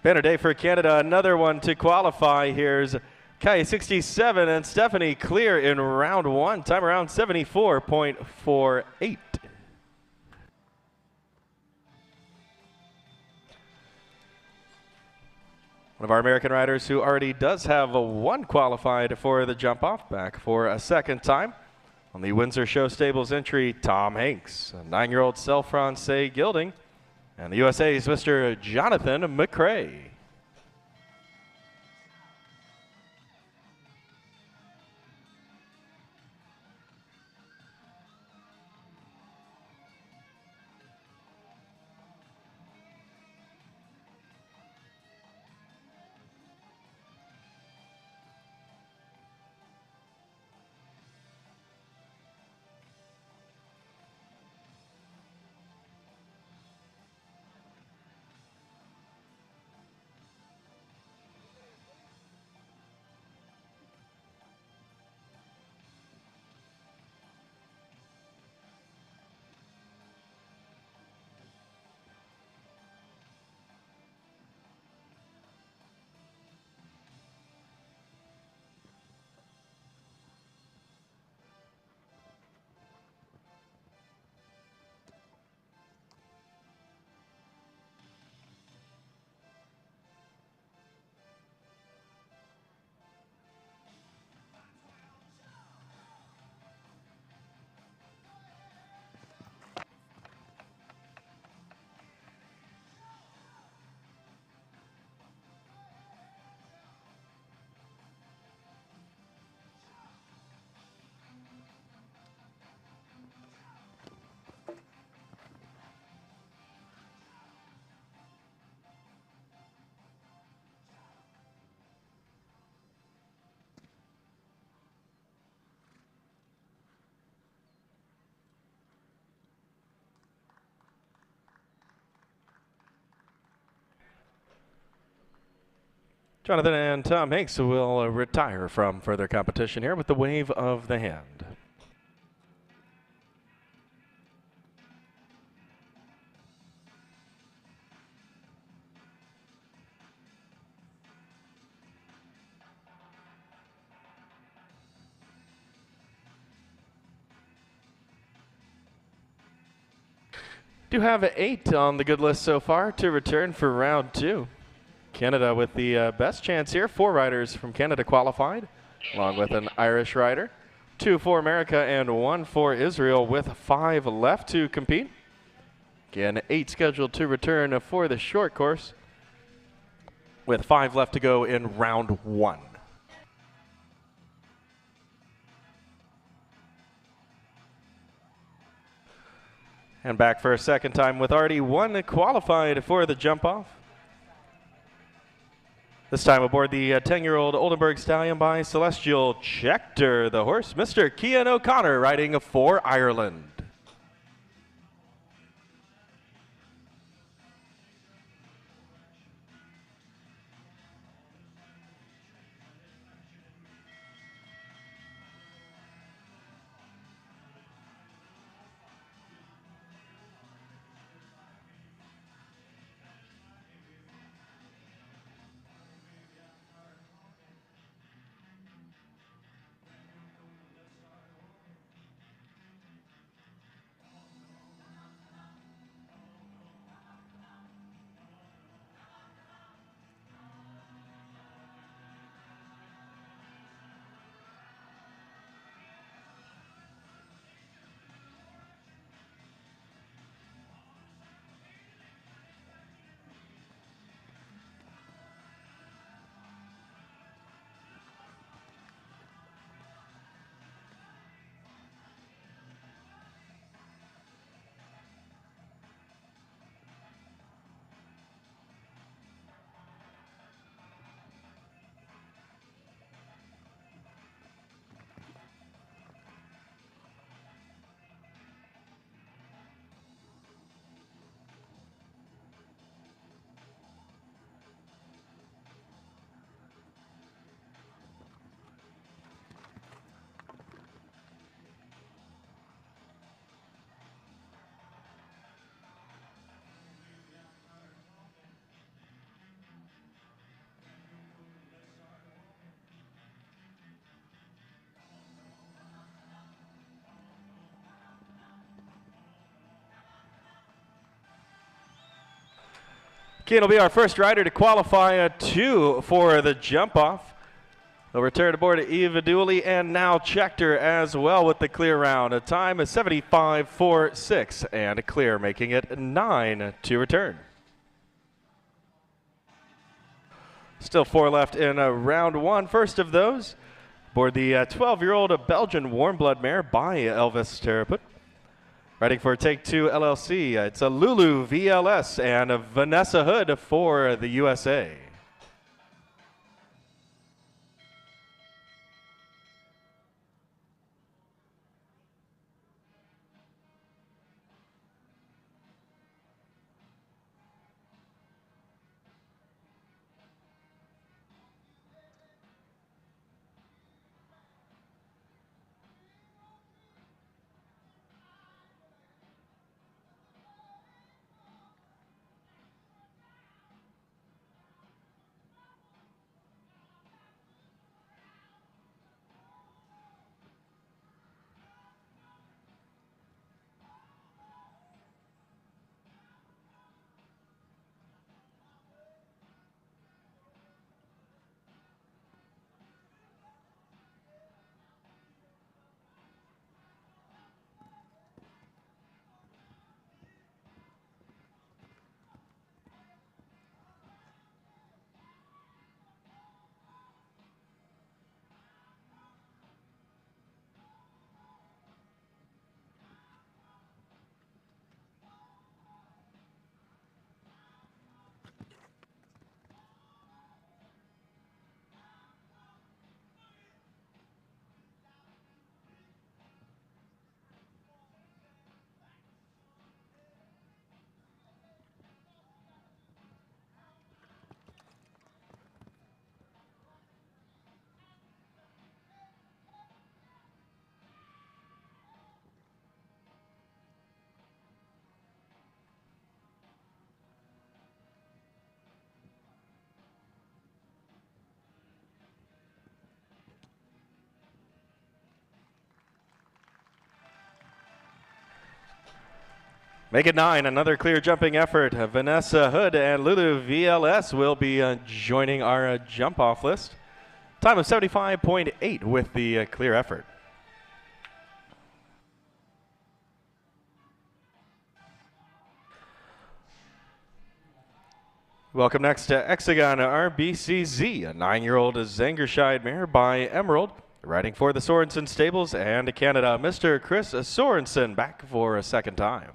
Banner day for Canada, another one to qualify. Here's K67 and Stephanie Clear in round 1, time around 74.48. One of our American riders who already does have one qualified for the jump off, back for a second time. On the Windsor Show Stables entry, Tom Hanks, a 9-year-old Cell Francais gelding, and the USA's Mr. Jonathan McCrae. Jonathan and Tom Hanks will retire from further competition here with the wave of the hand. Do have 8 on the good list so far to return for round 2. Canada with the best chance here. 4 riders from Canada qualified, along with an Irish rider. 2 for America and 1 for Israel, with 5 left to compete. Again, 8 scheduled to return for the short course, with 5 left to go in round 1. And back for a second time with already 1 qualified for the jump off. This time aboard the 10-year-old Oldenburg Stallion by Celestial Checkter, the horse, Mr. Cian O'Connor, riding for Ireland. Cian will be our first rider to qualify for the jump off. They'll return aboard Eva Dooley and now Checkter as well with the clear round. A time is 75.46 and a clear, making it 9 to return. Still 4 left in round 1. First of those, aboard the 12-year-old Belgian warm blood mare by Elvis Terraput. Riding for Take 2 LLC, it's a Lulu VLS and a Vanessa Hood for the USA. Make it 9, another clear jumping effort. Vanessa Hood and Lulu VLS will be joining our jump-off list. Time of 75.8 with the clear effort. Welcome next to Hexagon RBCZ, a 9-year-old Zangerscheid mare by Emerald. Riding for the Sorensen Stables and Canada, Mr. Chris Sorensen back for a second time.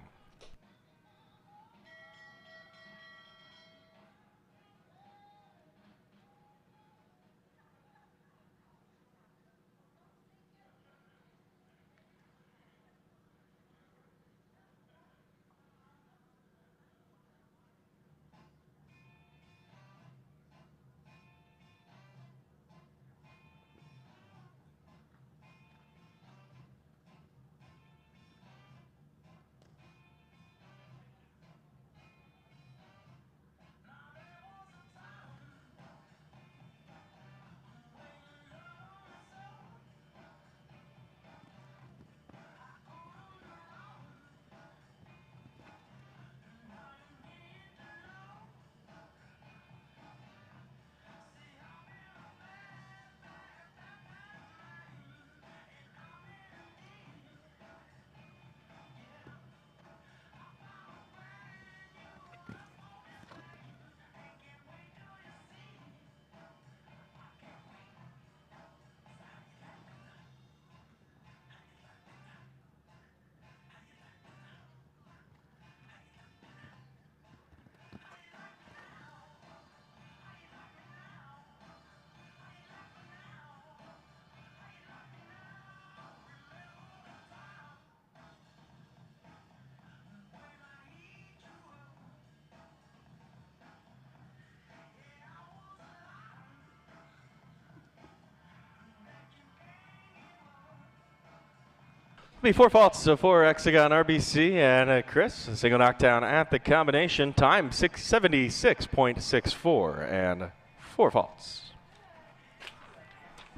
Be four faults for Hexagon RBC and Chris. A single knockdown at the combination. Time 676.64 and four faults.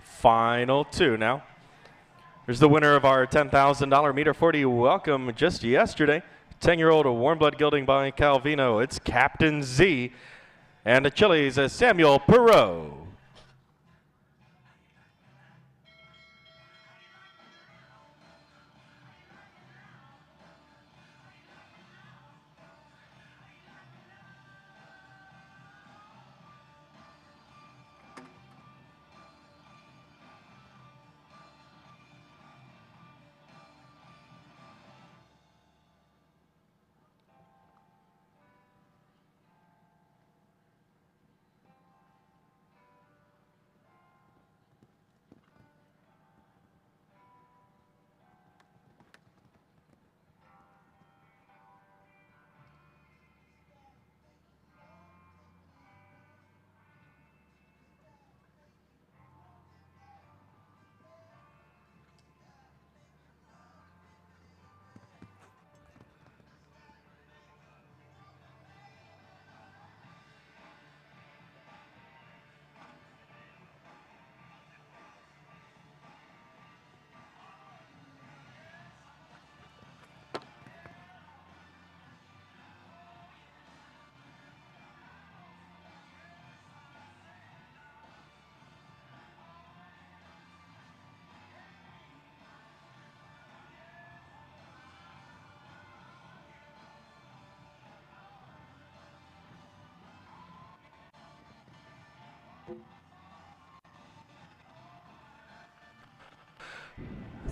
Final two now. Here's the winner of our $10,000 meter 40 welcome just yesterday. 10-year-old warm blood gelding by Calvino. It's Captain Z. And the Chili's Samuel Perot.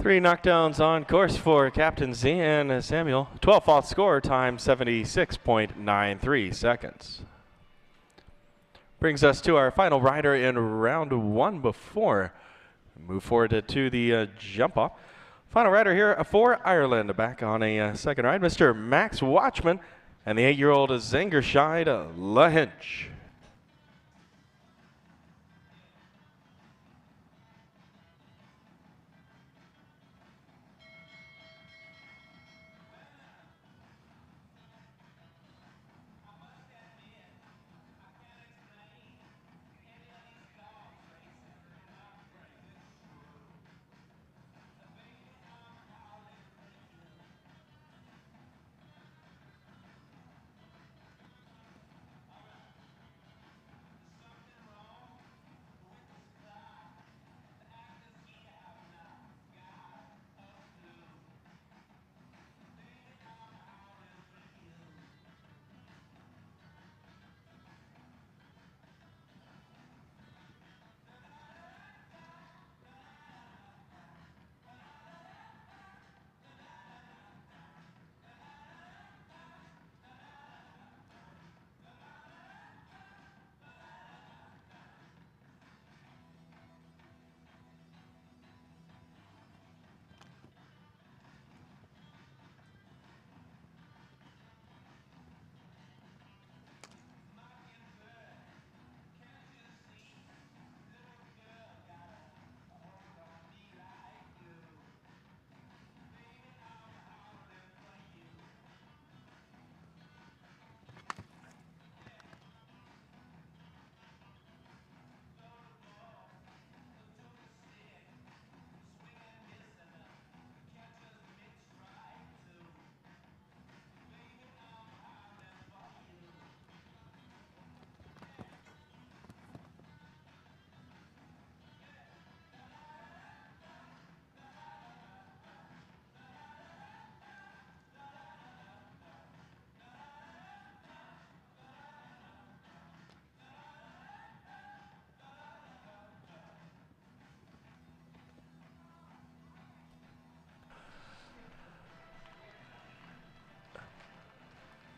Three knockdowns on course for Captain Z and Samuel. 12 fault score, time 76.93 seconds. Brings us to our final rider in round one before we move forward to the jump off. Final rider here for Ireland, back on a second ride, Mr. Max Watchman and the 8-year-old Zangerscheid Lahinch.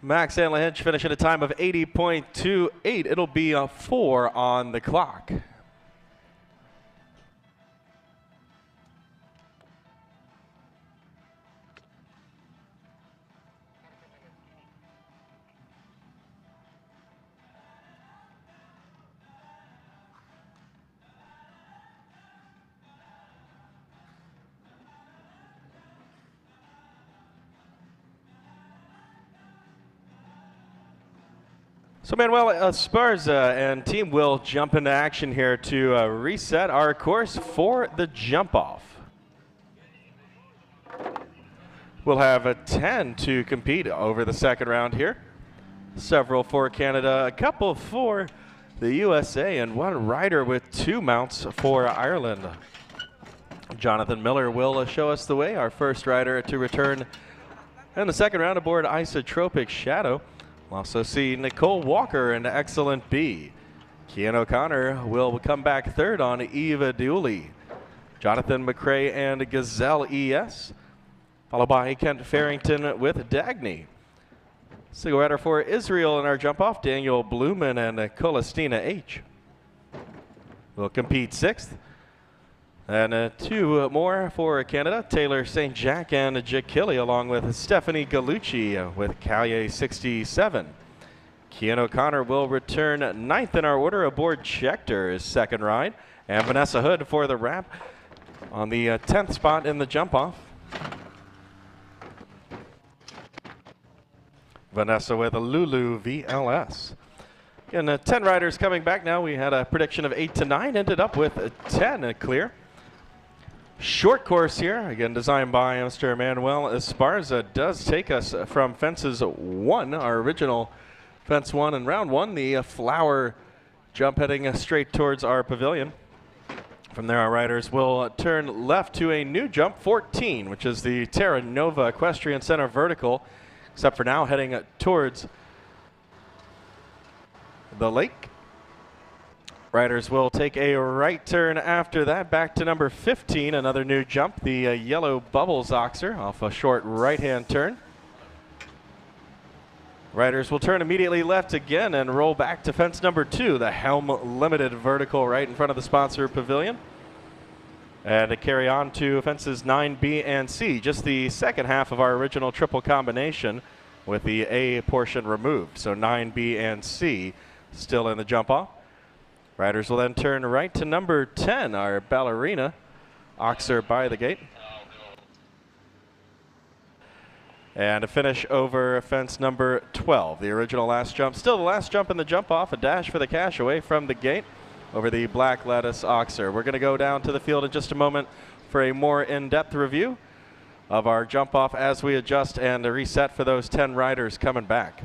Max and Lahinch finish at a time of 80.28. It'll be a 4 on the clock. So Manuel Esparza and team will jump into action here to reset our course for the jump off. We'll have a 10 to compete over the second round here. Several for Canada, a couple for the USA, and one rider with 2 mounts for Ireland. Jonathan Miller will show us the way, our first rider to return in the second round aboard Isotropic Shadow. We'll also see Nicole Walker in Excellent B. Kian O'Connor will come back third on Eva Dooley. Jonathan McCrae and Gazelle ES, followed by Kent Farrington with Dagny. Single rider for Israel in our jump-off, Daniel Blumen and Colestina H. will compete sixth. And 2 more for Canada, Taylor St. Jack and Jakili, along with Stephanie Gallucci with Callier 67. Kian O'Connor will return ninth in our order aboard Schecter's second ride. And Vanessa Hood for the wrap on the 10th spot in the jump-off. Vanessa with a Lulu VLS. Again, 10 riders coming back now. We had a prediction of 8 to 9, ended up with 10 clear. Short course here, again designed by Mr. Manuel Esparza, does take us from fences 1, our original fence 1 in round 1, the flower jump heading straight towards our pavilion. From there, our riders will turn left to a new jump, 14, which is the Terra Nova Equestrian Center vertical, except for now heading towards the lake. Riders will take a right turn after that, back to number 15, another new jump, the Yellow Bubbles Oxer, off a short right-hand turn. Riders will turn immediately left again and roll back to fence number 2, the Helm Limited vertical right in front of the sponsor pavilion. And to carry on to fences 9B and C, just the second half of our original triple combination with the A portion removed. So 9B and C still in the jump off. Riders will then turn right to number 10, our Ballerina Oxer by the gate. And to finish over fence number 12, the original last jump. Still the last jump in the jump off, a dash for the cash away from the gate over the Black Lettuce Oxer. We're going to go down to the field in just a moment for a more in-depth review of our jump off as we adjust and reset for those 10 riders coming back.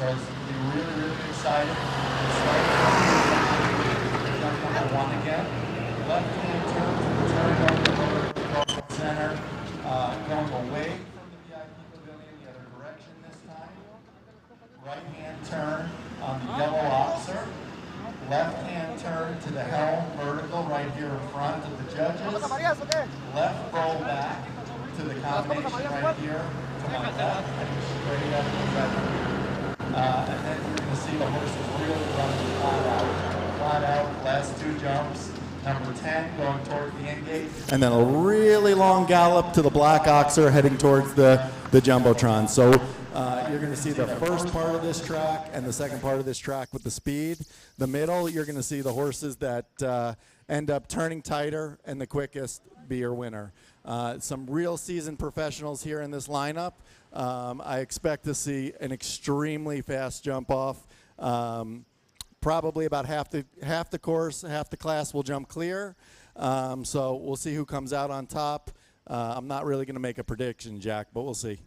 So it's going to be really, really exciting. Jump number one again. Left-hand turn to the turn center, going away from the VIP pavilion the other direction this time. Right-hand turn on the yellow officer. Left-hand turn to the helm vertical right here in front of the judges. Left roll back to the combination right here to my left, heading straight up the judge. And then you're going to see the horses really running flat out. Flat out, last two jumps. Number 10 going toward the end gate. And then a really long gallop to the black oxer heading towards the Jumbotron. So you're going to see the first part of this track and the second part of this track with the speed. The middle, you're going to see the horses that end up turning tighter and the quickest be your winner. Some real seasoned professionals here in this lineup. I expect to see an extremely fast jump off. Probably about half the course, half the class will jump clear. So we'll see who comes out on top. I'm not really going to make a prediction, Jack, but we'll see.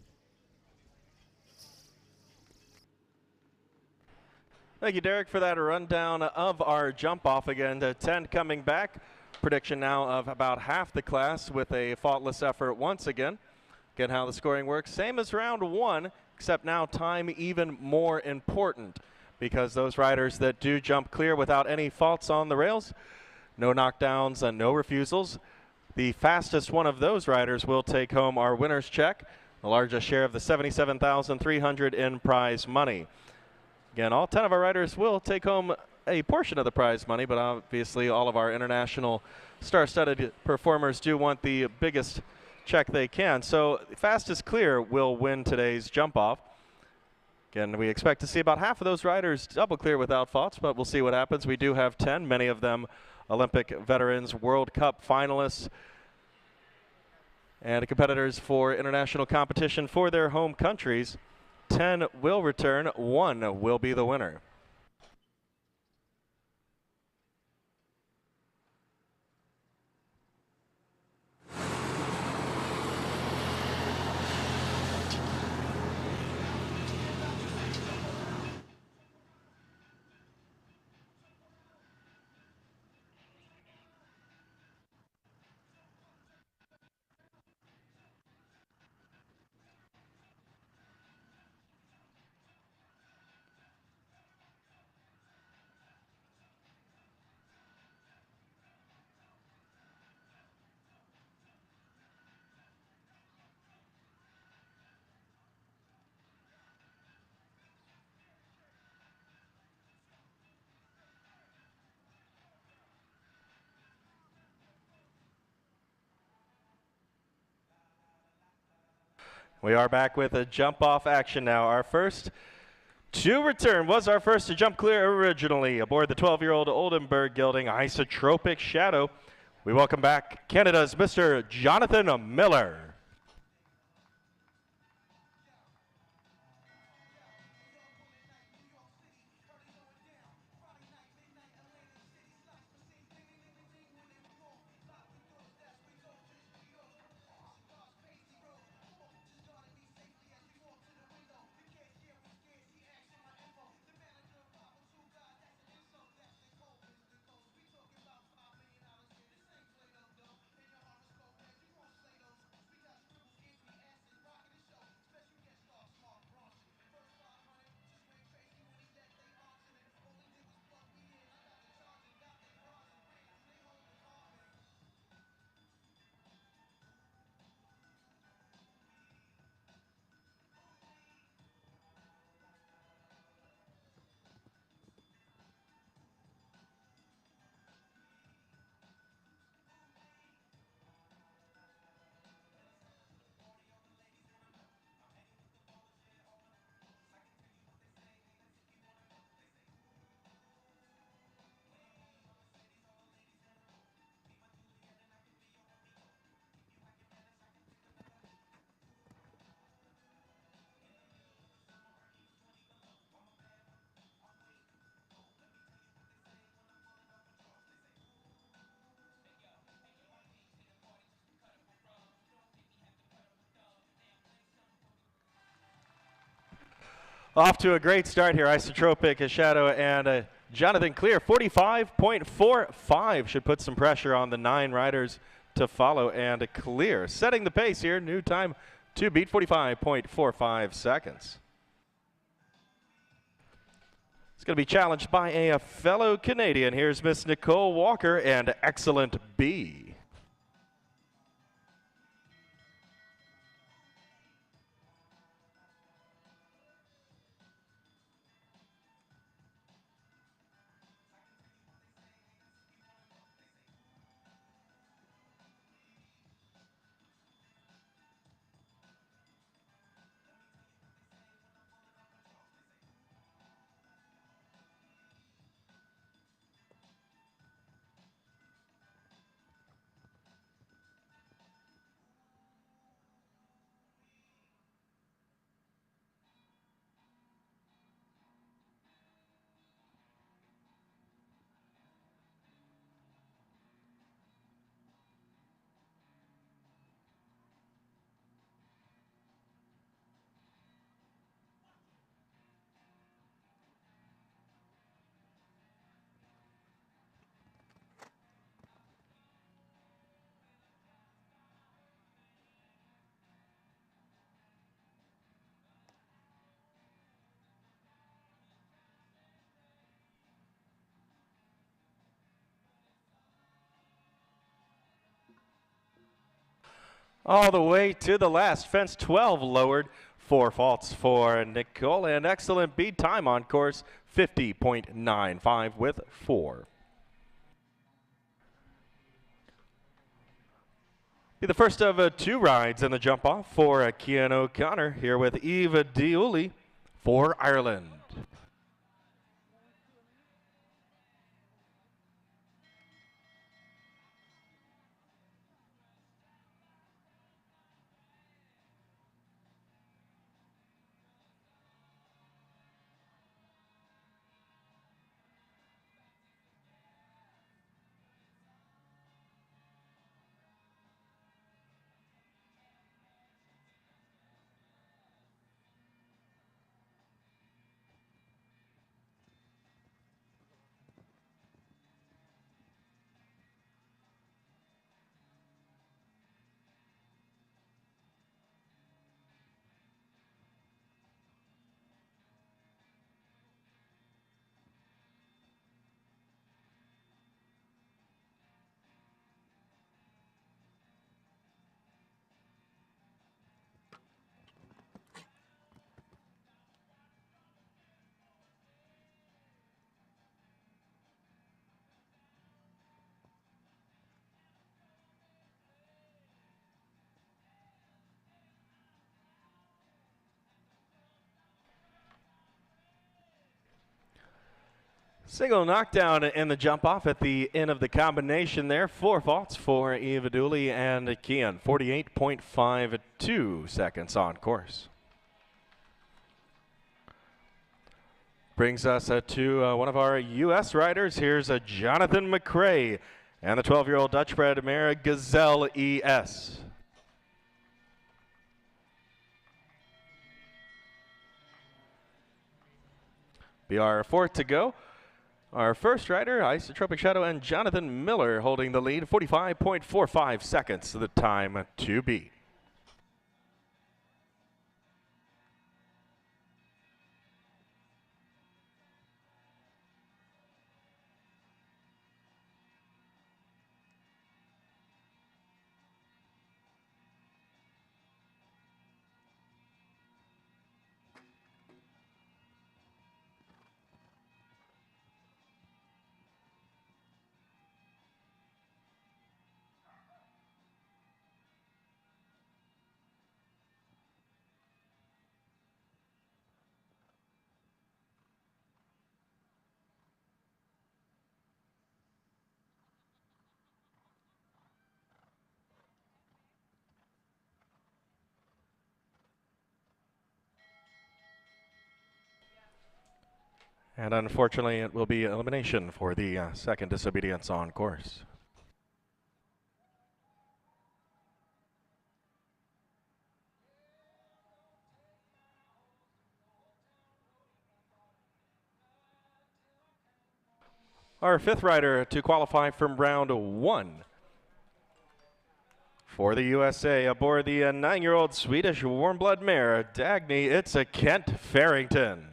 Thank you, Derek, for that rundown of our jump off. Again, to 10 coming back. Prediction now of about half the class with a faultless effort once again. Again, how the scoring works. Same as round one, except now time even more important, because those riders that do jump clear without any faults on the rails, no knockdowns and no refusals, the fastest one of those riders will take home our winner's check, the largest share of the $77,300 in prize money. Again, all 10 of our riders will take home a portion of the prize money, but obviously all of our international star-studded performers do want the biggest check they can. So fastest clear will win today's jump off. Again, we expect to see about half of those riders double clear without faults, but we'll see what happens. We do have 10, many of them Olympic veterans, World Cup finalists, and competitors for international competition for their home countries. 10 will return, 1 will be the winner. We are back with a jump-off action now. Our first to return was our first to jump clear originally aboard the 12-year-old Oldenburg gelding Isotropic Shadow. We welcome back Canada's Mr. Jonathan Miller. Off to a great start here. Isotropic Shadow and Jonathan Clear. 45.45 should put some pressure on the 9 riders to follow. And Clear setting the pace here. New time to beat 45.45 seconds. It's going to be challenged by a fellow Canadian. Here's Miss Nicole Walker and Excellent B. All the way to the last. Fence 12 lowered. 4 faults for Nicole. And Excellent B time on course 50.95 with 4. Be the first of 2 rides in the jump off for Cian O'Connor here with Eva Diuli for Ireland. Single knockdown in the jump off at the end of the combination there. 4 faults for Eva Dooley and Cian. 48.52 seconds on course. Brings us to one of our U.S. riders. Here's Jonathan McCrae and the 12-year-old Dutch-bred mare Gazelle ES. Be our 4th to go. Our first rider, Isotropic Shadow and Jonathan Miller holding the lead, 45.45 seconds the time to beat. And unfortunately, it will be elimination for the second disobedience on course. Our fifth rider to qualify from round one. For the USA, aboard the 9-year-old Swedish warm blood mare, Dagny, it's a Kent Farrington.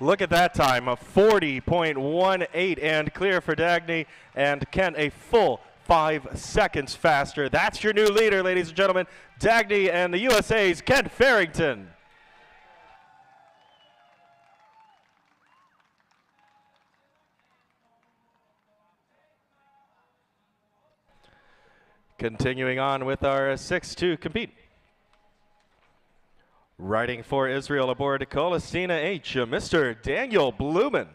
Look at that time, a 40.18 and clear for Dagny, and Kent a full 5 seconds faster. That's your new leader, ladies and gentlemen. Dagny and the USA's Kent Farrington. Continuing on with our 6 to compete. Riding for Israel aboard Colestina H, Mr. Daniel Blumen.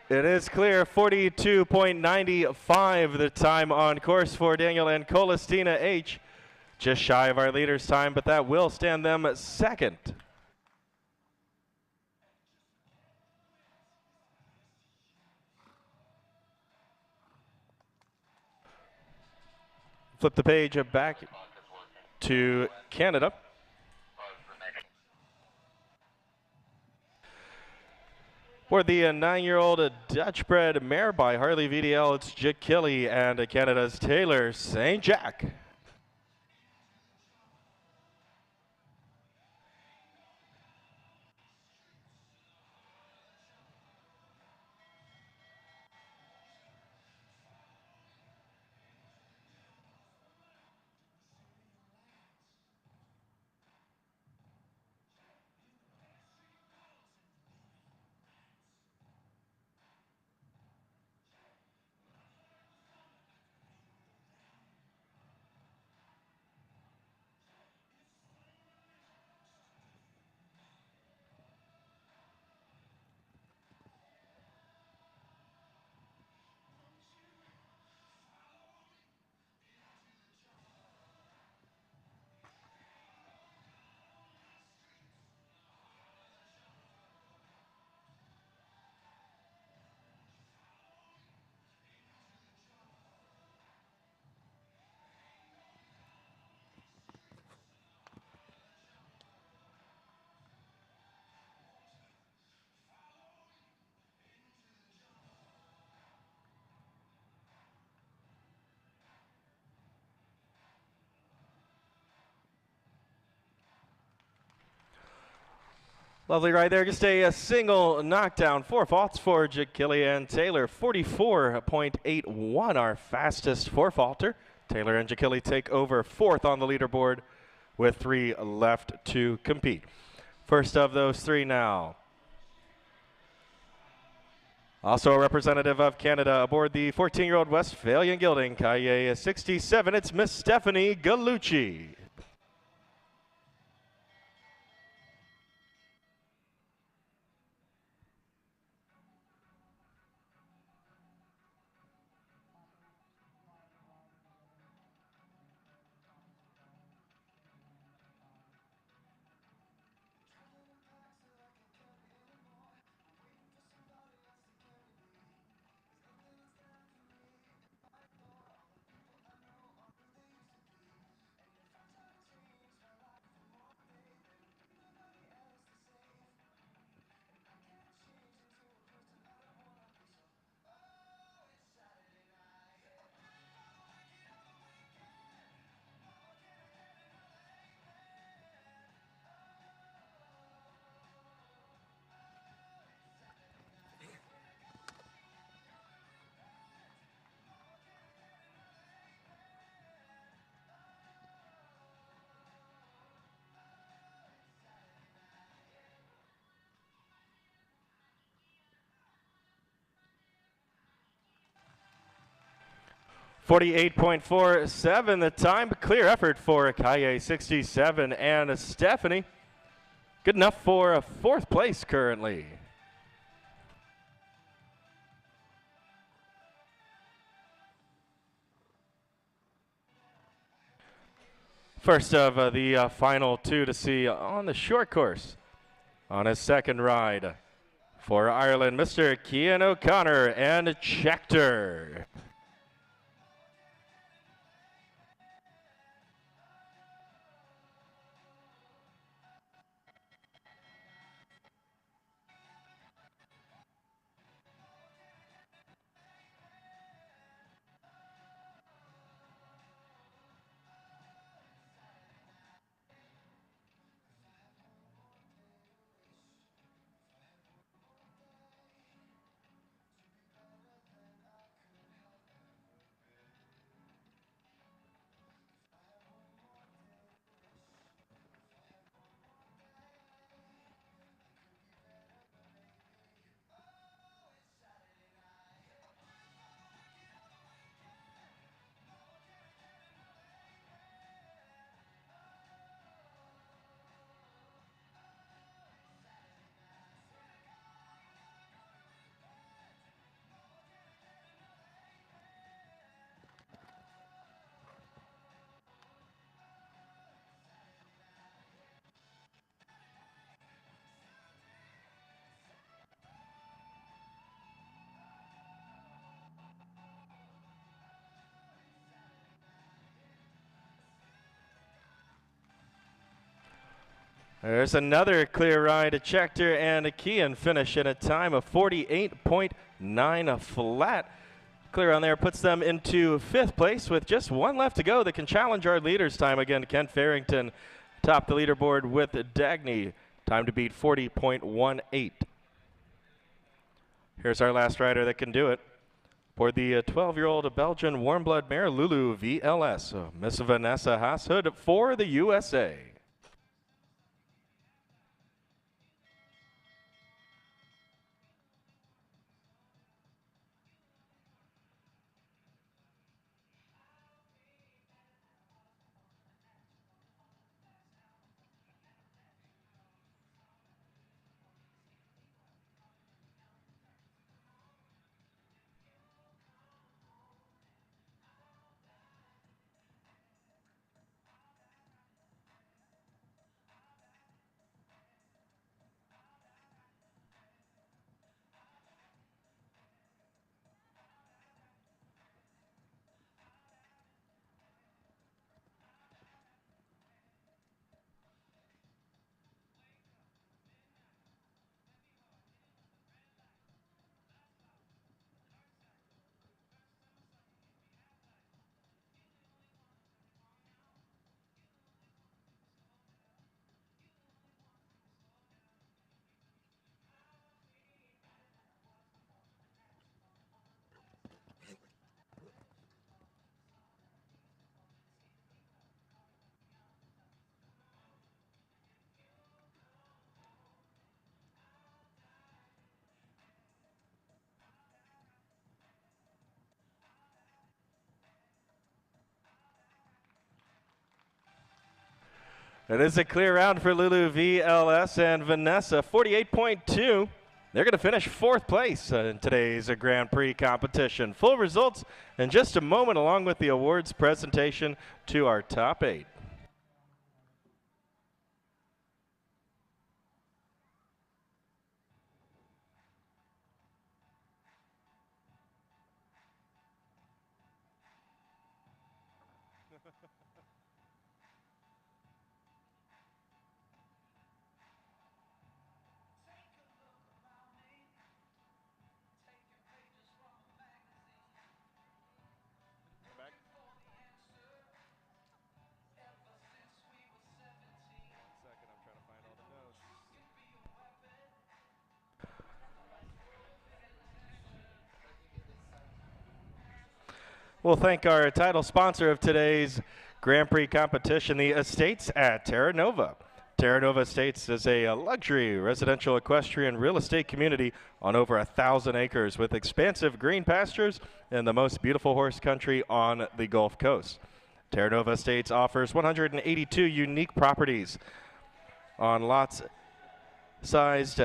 It is clear, 42.95 the time on course for Daniel and Colestina H. Just shy of our leader's time, but that will stand them second. Flip the page back to Canada. For the 9-year-old Dutch-bred mare by Harley VDL, it's Jakilly and Canada's Taylor St. Jack. Lovely ride there. Just a single knockdown. 4 faults for Jacilli and Taylor. 44.81, our fastest 4-faulter. Taylor and Jacilli take over 4th on the leaderboard with 3 left to compete. First of those 3 now. Also a representative of Canada aboard the 14-year-old Westphalian Gelding, Cahier 67. It's Miss Stephanie Gallucci. .47 the time. Clear effort for Cahier 67 and Stephanie. Good enough for a 4th place currently. First of the final 2 to see on the short course. On his 2nd ride for Ireland, Mr. Cian O'Connor and Schechter. There's another clear ride. A Schechter and a Cian finish in a time of 48.9 flat. Clear on there puts them into 5th place with just 1 left to go that can challenge our leaders time again. Ken Farrington topped the leaderboard with Dagny. Time to beat 40.18. Here's our last rider that can do it. For the 12-year-old Belgian warm blood mare Lulu VLS, Miss Vanessa Haashood for the USA. It is a clear round for Lulu VLS and Vanessa, 48.2. They're going to finish 4th place in today's Grand Prix competition. Full results in just a moment, along with the awards presentation to our top 8. We'll thank our title sponsor of today's Grand Prix competition, the Estates at Terra Nova. Terra Nova Estates is a luxury residential equestrian real estate community on over 1,000 acres with expansive green pastures in the most beautiful horse country on the Gulf Coast. Terra Nova Estates offers 182 unique properties on lots sized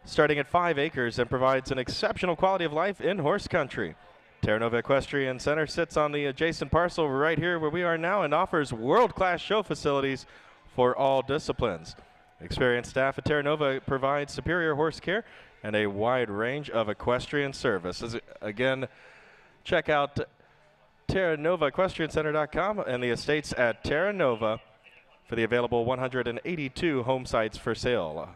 starting at 5 acres and provides an exceptional quality of life in horse country. Terra Nova Equestrian Center sits on the adjacent parcel right here where we are now and offers world-class show facilities for all disciplines. Experienced staff at Terra Nova provides superior horse care and a wide range of equestrian services. Again, check out TerraNovaEquestrianCenter.com and the Estates at Terra Nova for the available 182 home sites for sale.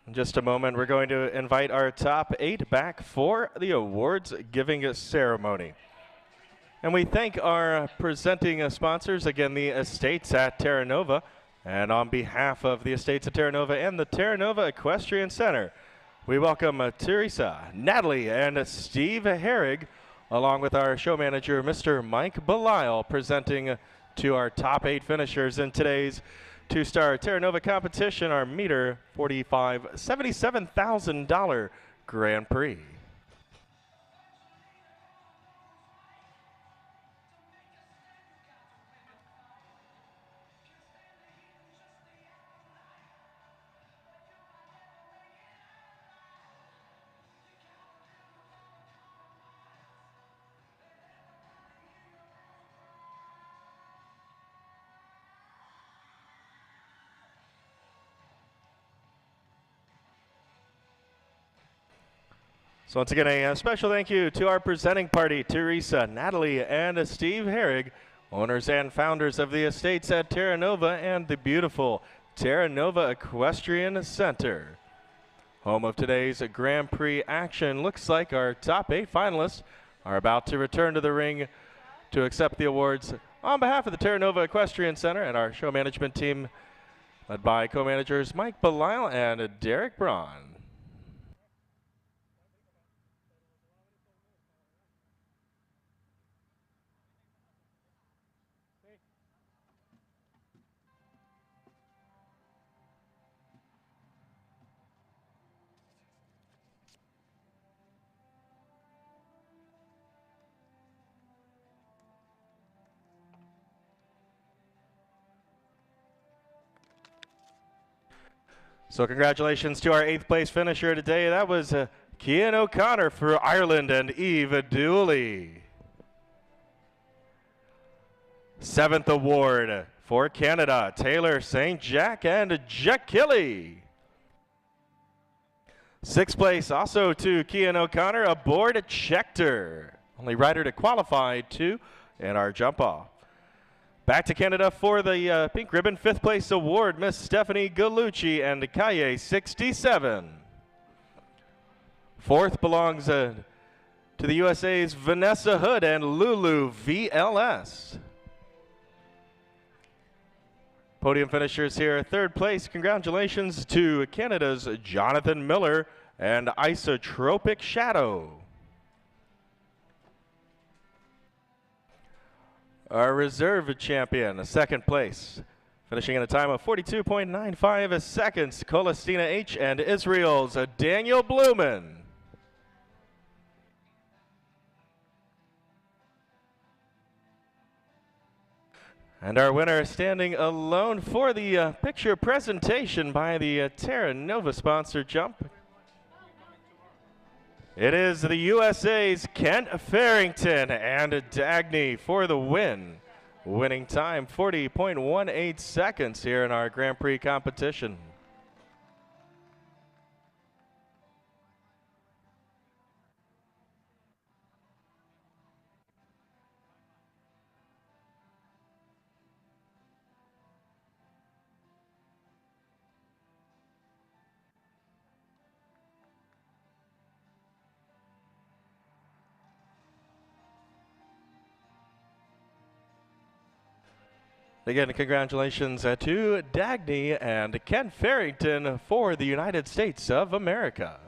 In just a moment, we're going to invite our top 8 back for the awards giving ceremony. And we thank our presenting sponsors, again, the Estates at Terra Nova. And on behalf of the Estates at Terra Nova and the Terra Nova Equestrian Center, we welcome Teresa, Natalie, and Steve Herrig, along with our show manager, Mr. Mike Belisle, presenting to our top 8 finishers in today's 2-star Terra Nova competition, our meter $77,000 Grand Prix. So once again, a special thank you to our presenting party, Teresa, Natalie, and Steve Herrig, owners and founders of the Estates at Terra Nova and the beautiful Terra Nova Equestrian Center. Home of today's Grand Prix action. Looks like our top 8 finalists are about to return to the ring to accept the awards on behalf of the Terra Nova Equestrian Center and our show management team, led by co-managers Mike Belisle and Derek Braun. So congratulations to our 8th place finisher today. That was Cian O'Connor for Ireland and Eve Dooley. 7th award for Canada, Taylor St. Jack and Jack Kelly. 6th place also to Cian O'Connor aboard Schechter. Only rider to qualify to in our jump off. Back to Canada for the pink ribbon, 5th place award, Miss Stephanie Gallucci and Kaye 67. 4th belongs to the USA's Vanessa Hood and Lulu VLS. Podium finishers here. Third place, congratulations to Canada's Jonathan Miller and Isotropic Shadow. Our reserve champion, second place, finishing in a time of 42.95 seconds, Colestina H. and Israel's Daniel Blumen. And our winner standing alone for the picture presentation by the Terra Nova sponsor jump. It is the USA's Kent Farrington and Dagny for the win. Winning time 40.18 seconds here in our Grand Prix competition. Again, congratulations to Dagny and Ken Farrington for the United States of America.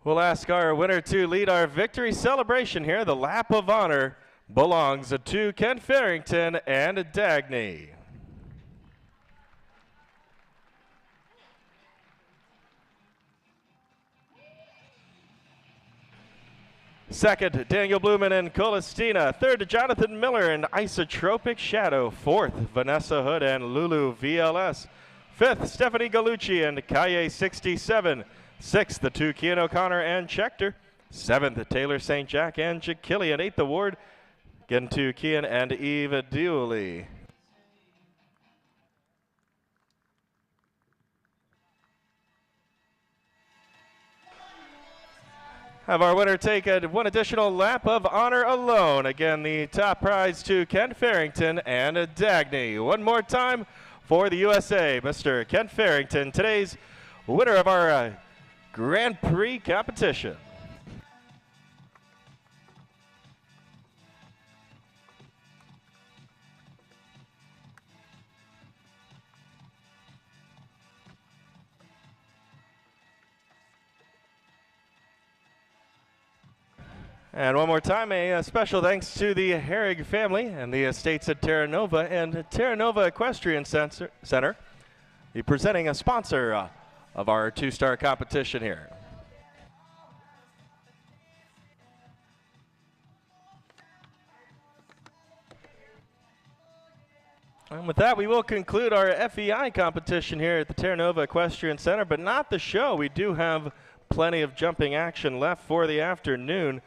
We'll ask our winner to lead our victory celebration here. The lap of honor belongs to Ken Farrington and Dagny. Second, Daniel Blumen and Colestina. Third, Jonathan Miller and Isotropic Shadow. Fourth, Vanessa Hood and Lulu VLS. Fifth, Stephanie Gallucci and Kaye 67. Sixth, the two Kian O'Connor and Schechter. Seventh, Taylor St. Jack and Jacquillian. Eighth award, again to Kian and Eva Dooley. Have our winner take one additional lap of honor alone. Again, the top prize to Ken Farrington and Dagny. One more time for the USA, Mr. Ken Farrington, today's winner of our Grand Prix competition. And one more time, a special thanks to the Herrig family and the estates at Terra Nova and Terra Nova Equestrian Center, the presenting a sponsor of our two-star competition here. And with that, we will conclude our FEI competition here at the Terra Nova Equestrian Center, but not the show. We do have plenty of jumping action left for the afternoon.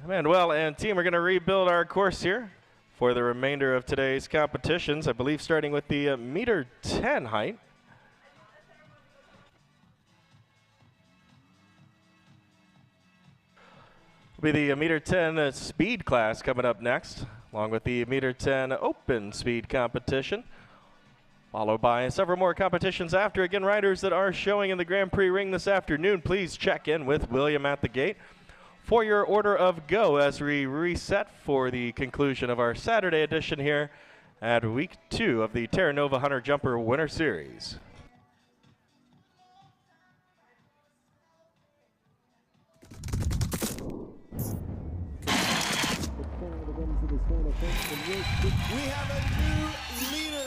Manuel and team are going to rebuild our course here for the remainder of today's competitions, I believe starting with the meter 10 height. Will be the meter 10 speed class coming up next, along with the meter 10 open speed competition, followed by several more competitions after. Again, riders that are showing in the Grand Prix ring this afternoon, please check in with William at the gate for your order of go as we reset for the conclusion of our Saturday edition here at week 2 of the Terra Nova Hunter Jumper Winter Series. We have a new leader